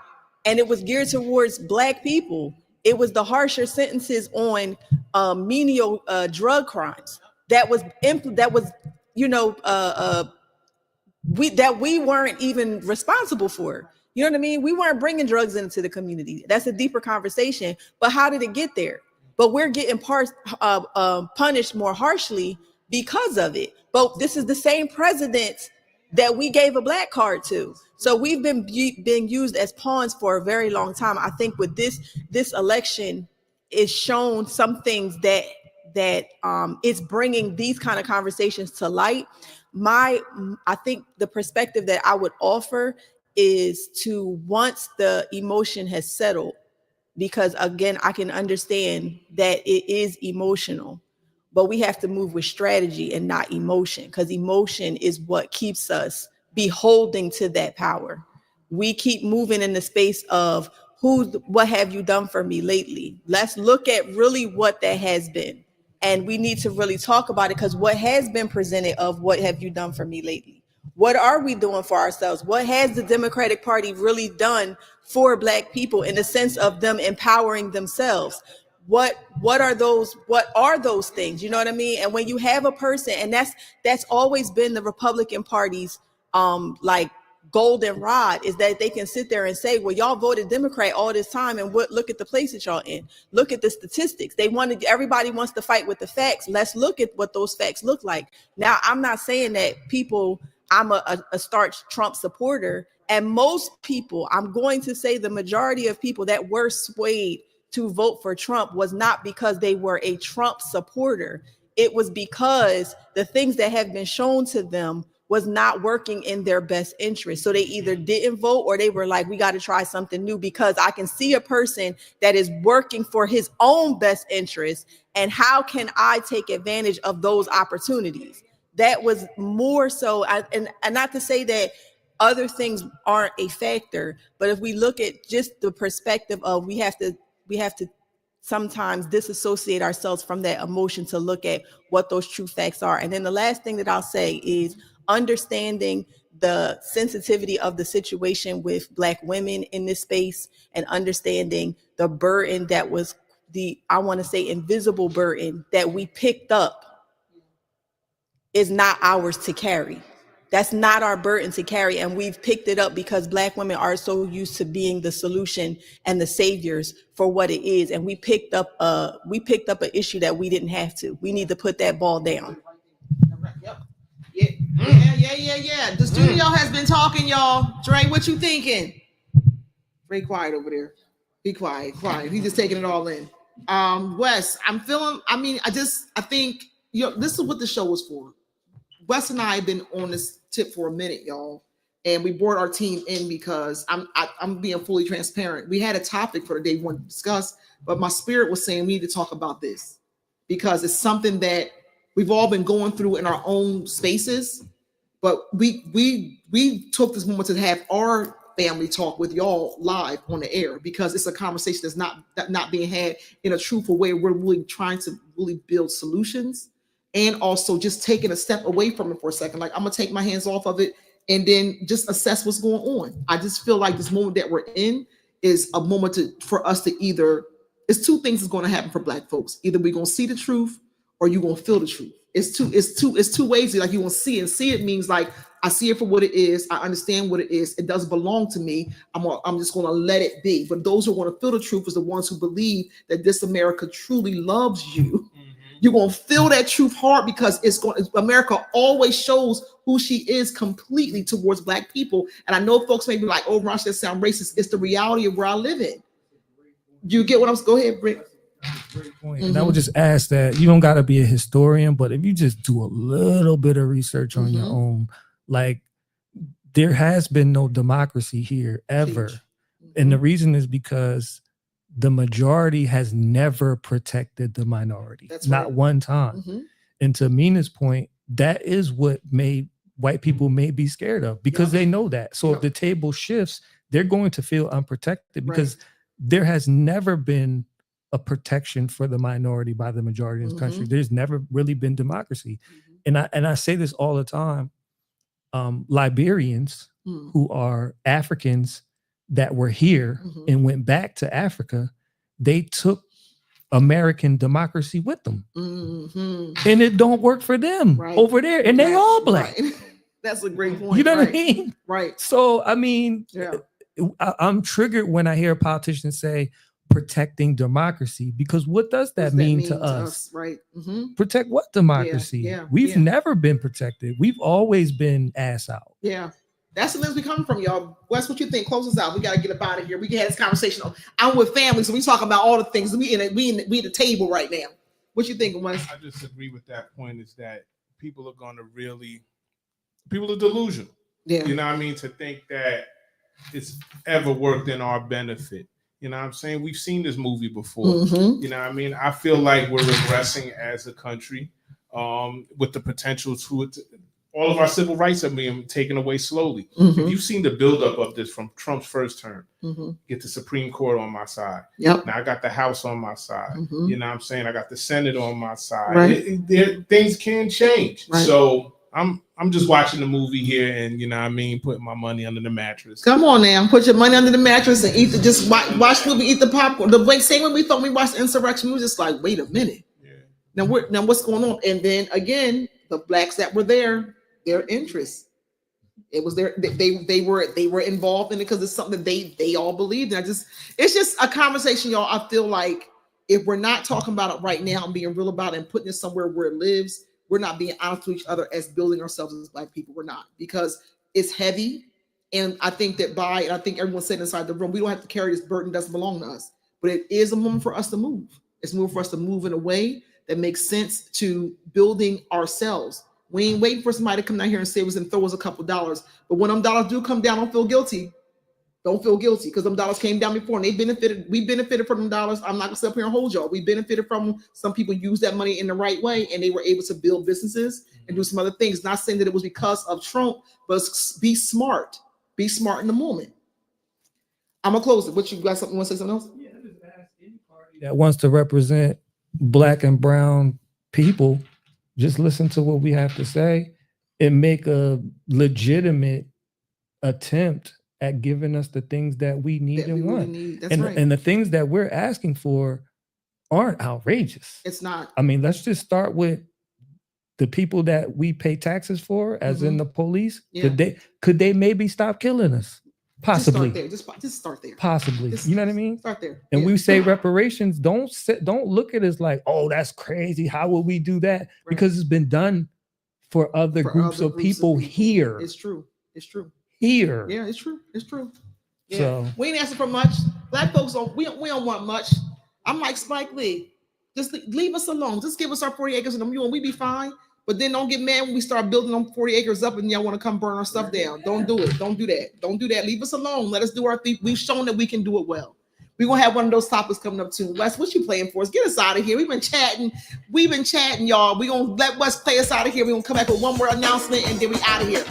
And it was geared towards Black people. It was the harsher sentences on menial drug crimes that was we weren't even responsible for. You know what I mean? We weren't bringing drugs into the community. That's a deeper conversation. But how did it get there? But we're getting punished more harshly because of it. But this is the same president that we gave a black card to. So we've been used as pawns for a very long time. I think with this election, is shown some things that is bringing these kind of conversations to light. I think the perspective that I would offer is to, once the emotion has settled, because again, I can understand that it is emotional, but we have to move with strategy and not emotion, because emotion is what keeps us beholding to that power. We keep moving in the space of what have you done for me lately? Let's look at really what that has been. And we need to really talk about it, because what has been presented of what have you done for me lately? What are we doing for ourselves? What has the Democratic Party really done for Black people in the sense of them empowering themselves? What are those things? You know what I mean? And when you have a person, and that's always been the Republican Party's like golden rod, is that they can sit there and say, well, y'all voted Democrat all this time, and look at the place that y'all in. Look at the statistics. Everybody wants to fight with the facts. Let's look at what those facts look like. Now, I'm not saying that I'm a starch Trump supporter, and most people, I'm going to say the majority of people that were swayed to vote for Trump was not because they were a Trump supporter. It was because the things that have been shown to them was not working in their best interest. So they either didn't vote, or they were like, we got to try something new, because I can see a person that is working for his own best interest, and how can I take advantage of those opportunities? That was more so, and not to say that other things aren't a factor, but if we look at just the perspective of we have to sometimes disassociate ourselves from that emotion to look at what those true facts are. And then the last thing that I'll say is understanding the sensitivity of the situation with Black women in this space, and understanding the burden that was I want to say invisible burden that we picked up is not ours to carry. That's not our burden to carry. And we've picked it up because Black women are so used to being the solution and the saviors for what it is. And we picked up an issue that we didn't have to. We need to put that ball down. Yeah. The studio has been talking, y'all. Dre, what you thinking? Very quiet over there. Be quiet. He's just taking it all in. Wes, I think, this is what the show was for. Wes and I have been on this tip for a minute, y'all. And we brought our team in because I'm being fully transparent. We had a topic for the day we wanted to discuss, but my spirit was saying we need to talk about this because it's something that we've all been going through in our own spaces. But we took this moment to have our family talk with y'all live on the air, because it's a conversation that's not being had in a truthful way. We're really trying to really build solutions, and also just taking a step away from it for a second. Like, I'm gonna take my hands off of it and then just assess what's going on. I just feel like this moment that we're in is a moment for us to it's two things that's going to happen for Black folks. Either we're going to see the truth, or you gonna feel the truth. It's two ways. Like you gonna see it. And see it means like I see it for what it is. I understand what it is. It doesn't belong to me. I'm just gonna let it be. But those who want to feel the truth is the ones who believe that this America truly loves you. You're gonna feel that truth hard because America always shows who she is completely towards Black people. And I know folks may be like, oh, Ron, that sound racist. It's the reality of where I live in. You get what I'm saying? Go ahead, Britt. And I would just ask that you don't got to be a historian, but if you just do a little bit of research on your own, like there has been no democracy here ever. And the reason is because the majority has never protected the minority. That's not right. one time. And to Mina's point, that is what made white people may be scared of because they know that. So if the table shifts, they're going to feel unprotected because there has never been a protection for the minority by the majority of this country. There's never really been democracy. And I say this all the time. Liberians who are Africans that were here and went back to Africa, they took American democracy with them. And it don't work for them over there. And they all Black. That's a great point. You know what I mean? Right. So, I mean, I'm triggered when I hear politicians say protecting democracy, because what does that mean to us? Right. Protect what democracy? We've never been protected. We've always been ass out. Yeah. That's the lens we come from, y'all. Wes, what you think? Close us out. We got to get up out of here. We can have this conversation. I'm with family, so we talking about all the things. We at the table right now. What you think, Wes? I just agree with that point. Is that people are delusional. Yeah. You know what I mean? To think that it's ever worked in our benefit. You know what I'm saying? We've seen this movie before. You know what I mean? I feel like we're regressing as a country with the potential to all of our civil rights are being taken away slowly. If you've seen the buildup of this from Trump's first term, get the Supreme Court on my side. Now I got the House on my side. You know what I'm saying? I got the Senate on my side. Things can change. So I'm just watching the movie here and, you know what I mean, putting my money under the mattress. Come on now. Put your money under the mattress and just watch the movie, eat the popcorn. The same way we thought we watched Insurrection, we was just like, wait a minute. Now what's going on? And then again, the Blacks that were there, their interests. It was they were involved in it because it's something that they all believed in. It's just a conversation, y'all. I feel like if we're not talking about it right now and being real about it and putting it somewhere where it lives, we're not being honest to each other as building ourselves as Black people. We're not, because it's heavy. And I think that I think everyone said inside the room, we don't have to carry this burden. It doesn't belong to us, but it is a moment for us to move. It's a moment for us to move in a way that makes sense to building ourselves. We ain't waiting for somebody to come down here and say it was and throw us a couple dollars. But when them dollars do come down, don't feel guilty. Don't feel guilty, because them dollars came down before and we benefited from them dollars. I'm not gonna sit up here and hold y'all. We benefited from them. Some people use that money in the right way and they were able to build businesses and do some other things. Not saying that it was because of Trump, but be smart. Be smart in the moment. I'm gonna close it. What, you got something? Want to say something else? Yeah, just ask any party that wants to represent Black and brown people. Just listen to what we have to say and make a legitimate attempt at giving us the things that we need and want. And the things that we're asking for aren't outrageous. It's not. I mean, let's just start with the people that we pay taxes for, as in the police. Could they maybe stop killing us? Possibly. Just start there. Possibly. You know what I mean? Start there. And we say reparations. Don't look at it as like, oh, that's crazy. How would we do that? Because it's been done for other groups of people here. It's true. It's true. Here. Yeah, it's true. It's true. Yeah. So we ain't asking for much. Black folks we don't want much. I'm like Spike Lee. Just leave us alone. Just give us our 40 acres and we be fine. But then don't get mad when we start building them 40 acres up and y'all want to come burn our stuff down. Don't do it. Don't do that. Don't do that. Leave us alone. Let us do our thing. We've shown that we can do it well. We're going to have one of those topics coming up too. Wes, what you playing for us? Get us out of here. We've been chatting, y'all. We're going to let Wes play us out of here. We're going to come back with one more announcement and then we out of here.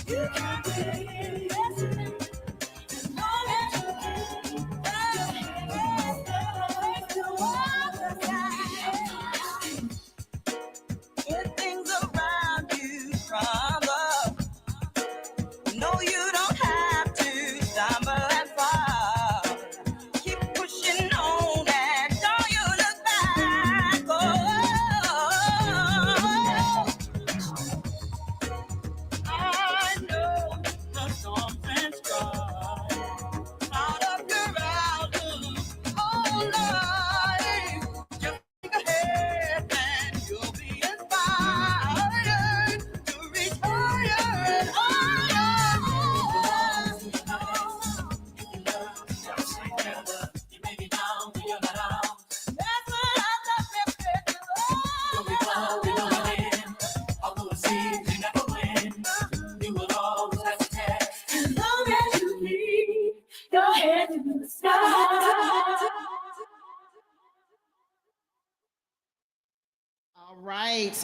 You can win, yes, as long as you when things around you crumble, no, you don't have to stumble and fall. Keep pushing on and don't you look back. Oh, I know the storms and strife out of your outlook on life. Just think ahead and you'll be inspired to reach higher and higher. You may be down, but you're not out. That's what I love Don't be down, we know you win. Although it seems you never win, you will always have to test. As long as you leave your head in the sky.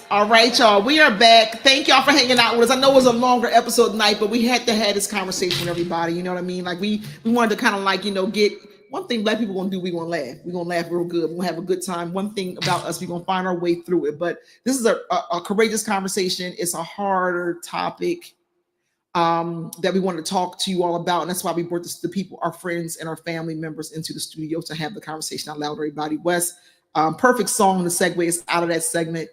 All right, y'all. We are back. Thank y'all for hanging out with us. I know it was a longer episode tonight, but we had to have this conversation with everybody. You know what I mean? Like we wanted to kind of like, get one thing black people gonna do. We gonna laugh. We gonna laugh real good. We gonna have a good time. One thing about us, we gonna find our way through it. But this is a courageous conversation. It's a harder topic that we want to talk to you all about, and that's why we brought the people, our friends and our family members, into the studio to have the conversation out loud with everybody. Wes. Perfect song to segue us out of that segment.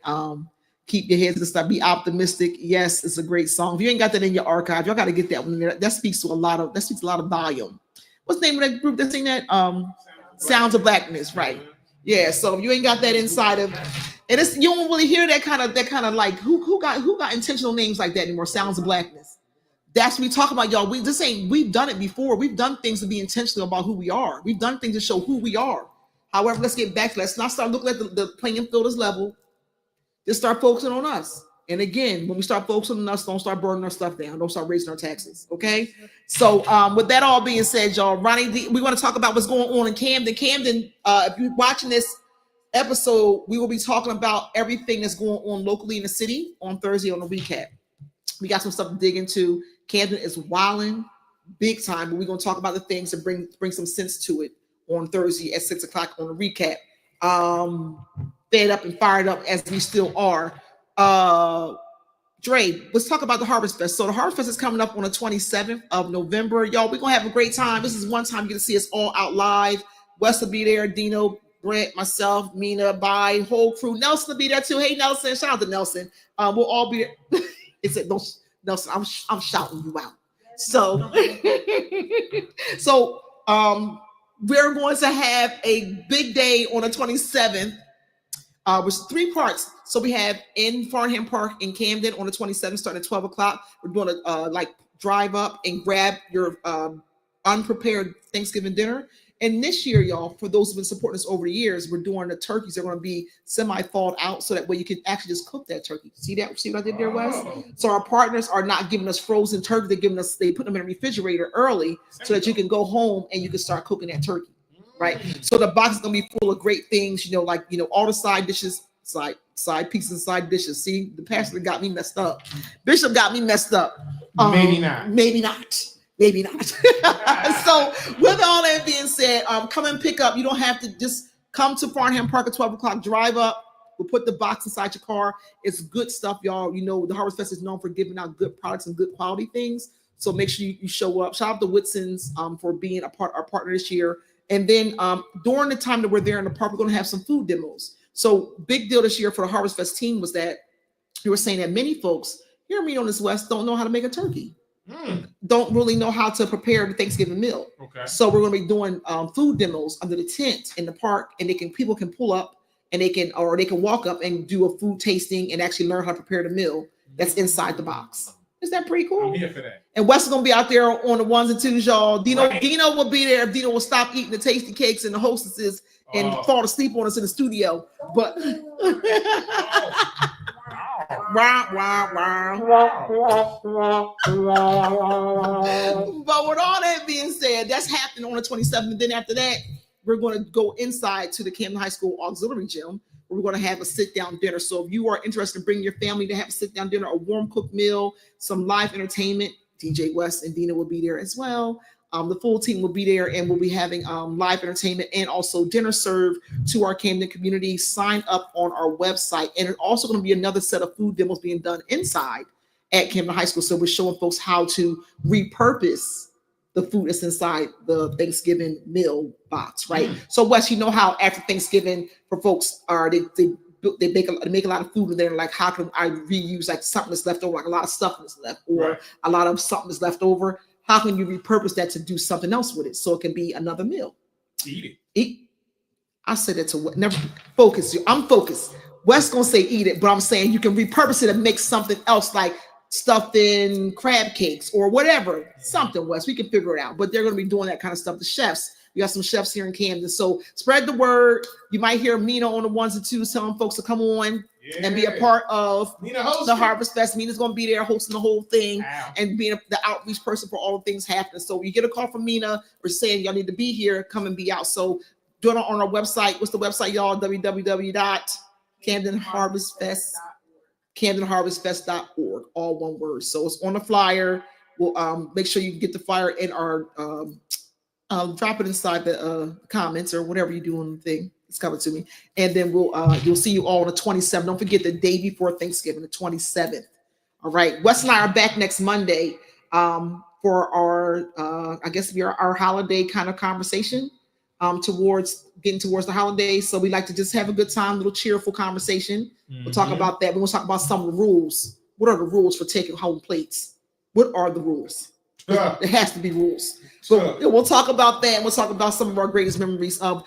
Keep your head to the start. Be optimistic. Yes, it's a great song. If you ain't got that in your archive, y'all got to get that one. That speaks a lot of volume. What's the name of that group that sing that? Sounds of Blackness, right? Yeah. So if you ain't got that inside of, and it's you don't really hear that kind of like who got intentional names like that anymore. Sounds of Blackness. That's what we talk about, y'all. We've done it before. We've done things to be intentional about who we are. We've done things to show who we are. However, let's get back to let's not start looking at the playing field as level. Just start focusing on us. And again, when we start focusing on us, don't start burning our stuff down. Don't start raising our taxes. Okay. So with that all being said, y'all, Ronnie, we want to talk about what's going on in Camden. Camden, if you're watching this episode, we will be talking about everything that's going on locally in the city on Thursday on the recap. We got some stuff to dig into. Camden is wilding big time, but we're going to talk about the things to bring some sense to it on Thursday at 6 o'clock on the recap. Fed up and fired up as we still are. Dre, let's talk about the Harvest Fest. So the Harvest Fest is coming up on the 27th of November. Y'all, we're going to have a great time. This is one time you get to see us all out live. Wes will be there, Dino, Brent, myself, Mina, Bai, whole crew. Nelson will be there too. Hey, Nelson. Shout out to Nelson. We'll all be there. It's a, Nelson, I'm shouting you out. So, we're going to have a big day on the 27th with 3 parts. So we have in Farnham Park in Camden on the 27th, starting at 12 o'clock. We're going to drive up and grab your unprepared Thanksgiving dinner. And this year, y'all, for those who've been supporting us over the years, we're doing the turkeys. They're going to be semi-thawed out so that way you can actually just cook that turkey. See that? See what I did there, Wes? So our partners are not giving us frozen turkey. They put them in the refrigerator early so that you can go home and you can start cooking that turkey, right? So the box is going to be full of great things, all the side dishes, side pieces and side dishes. See, the pastor got me messed up. Bishop got me messed up. Maybe not. So with all that being said, come and pick up. You don't have to just come to Farnham Park at 12 o'clock, drive up. We'll put the box inside your car. It's good stuff, y'all. The Harvest Fest is known for giving out good products and good quality things. So make sure you show up. Shout out to Whitson's for being our partner this year. And then during the time that we're there in the park, we're going to have some food demos. So big deal this year for the Harvest Fest team was that you were saying that many folks here in on this West don't know how to make a turkey. Don't really know how to prepare the Thanksgiving meal. Okay. So we're going to be doing food demos under the tent in the park, and people can pull up and they can walk up and do a food tasting and actually learn how to prepare the meal that's inside the box. Is that pretty cool? I'm here for that. And Wes is going to be out there on the 1s and 2s, y'all. Dino will be there. Dino will stop eating the tasty cakes and the hostesses and fall asleep on us in the studio. But But with all that being said, that's happening on the 27th. And then after that, we're going to go inside to the Camden High School Auxiliary Gym, where we're going to have a sit-down dinner. So if you are interested in bringing your family to have a sit-down dinner, a warm cooked meal, some live entertainment, DJ West and Dina will be there as well. The full team will be there, and we'll be having live entertainment and also dinner served to our Camden community. Sign up on our website, and it's also going to be another set of food demos being done inside at Camden High School. So we're showing folks how to repurpose the food that's inside the Thanksgiving meal box, right? So Wes, you know how after Thanksgiving for folks are they make a lot of food, and they're like, how can I reuse like something that's left over, like a lot of stuff that's left, or a lot of something that's left over? How can you repurpose that to do something else with it so it can be another meal? Eat it. Eat. I said it to never focus. I'm focused. Wes gonna say eat it, but I'm saying you can repurpose it and make something else, like stuffed in crab cakes or whatever. Something, Wes. We can figure it out. But they're gonna be doing that kind of stuff. The chefs. We got some chefs here in Camden. So spread the word. You might hear Mina on the ones and twos telling folks to come on and be a part of the Harvest Fest. Mina's going to be there hosting the whole thing and being the outreach person for all the things happening. So you get a call from Mina or saying y'all need to be here, come and be out. So do it on our website. What's the website, y'all? www.camdenharvestfest.org. All one word. So it's on the flyer. We'll make sure you get the flyer in our drop it inside the comments or whatever you do on the thing. It's coming to me. And then you'll see you all on the 27th. Don't forget the day before Thanksgiving, the 27th. All right. Wes and I are back next Monday for our, I guess, our holiday kind of conversation towards the holidays. So we like to just have a good time, little cheerful conversation. We'll talk about that. We'll talk about some of the rules. What are the rules for taking home plates? What are the rules? There has to be rules. So we'll talk about that, and we'll talk about some of our greatest memories of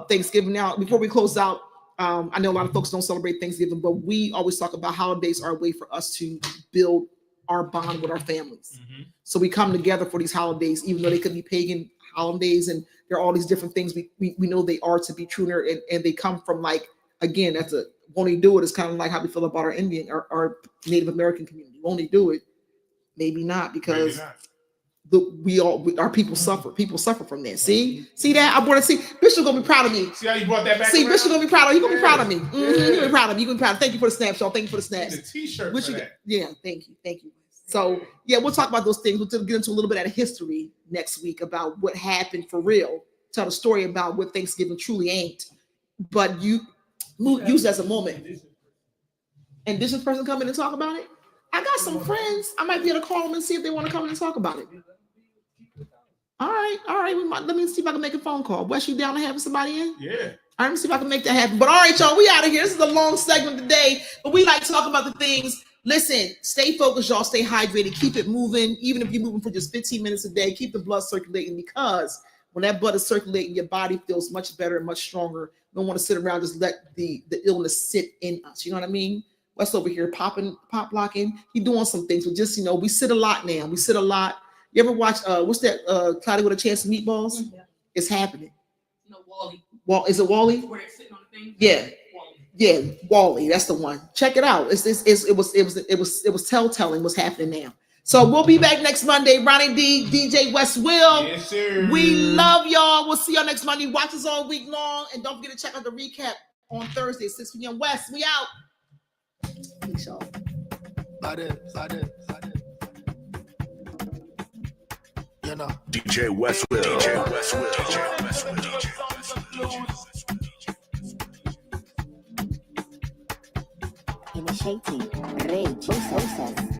Thanksgiving. Now, before we close out, I know a lot of folks don't celebrate Thanksgiving, but we always talk about holidays are a way for us to build our bond with our families. So we come together for these holidays, even though they could be pagan holidays, and there are all these different things. We know they are to be true, and they come from, like, again, when we do it, it's kind of like how we feel about our Indian, our Native American community. When we do it, maybe not, because our people suffer. People suffer from that. See that? I want to see Bishop gonna be proud of me. See how you brought that back? See, Bishop gonna be proud of. He gonna be proud of me. He's gonna be proud of me. You gonna be proud. Thank you for the snapshot. Thank you for the snaps. The T-shirt for that. Yeah, thank you. So yeah, we'll talk about those things. We'll get into a little bit of history next week about what happened for real. Tell the story about what Thanksgiving truly ain't. But you use it as a moment. And this person come in and talk about it. I got some friends. I might be able to call them and see if they want to come in and talk about it. All right. Let me see if I can make a phone call. Wes, you down to having somebody in? Yeah. All right, let me see if I can make that happen. But all right, y'all, we out of here. This is a long segment today, but we like to talk about the things. Listen, stay focused, y'all. Stay hydrated. Keep it moving. Even if you're moving for just 15 minutes a day, keep the blood circulating, because when that blood is circulating, your body feels much better and much stronger. You don't want to sit around just let the illness sit in us. You know what I mean? Wes over here pop blocking. He doing some things, but just, we sit a lot now. We sit a lot. You ever watch what's that Cloudy with a Chance of Meatballs? Yeah. It's happening. No, Wally. Is it Wally? Where they're sitting on the thing? Yeah. Wally. Yeah, Wally. That's the one. Check it out. It was telltale what's happening now. So we'll be back next Monday. Ronnie D, DJ West Will. Yes, sir. We love y'all. We'll see y'all next Monday. Watch us all week long, and don't forget to check out the recap on Thursday, 6 p.m. West. We out. Peace, y'all. DJ West Will. DJ West Will. DJ West Will. DJ West Will. Initiating rage process.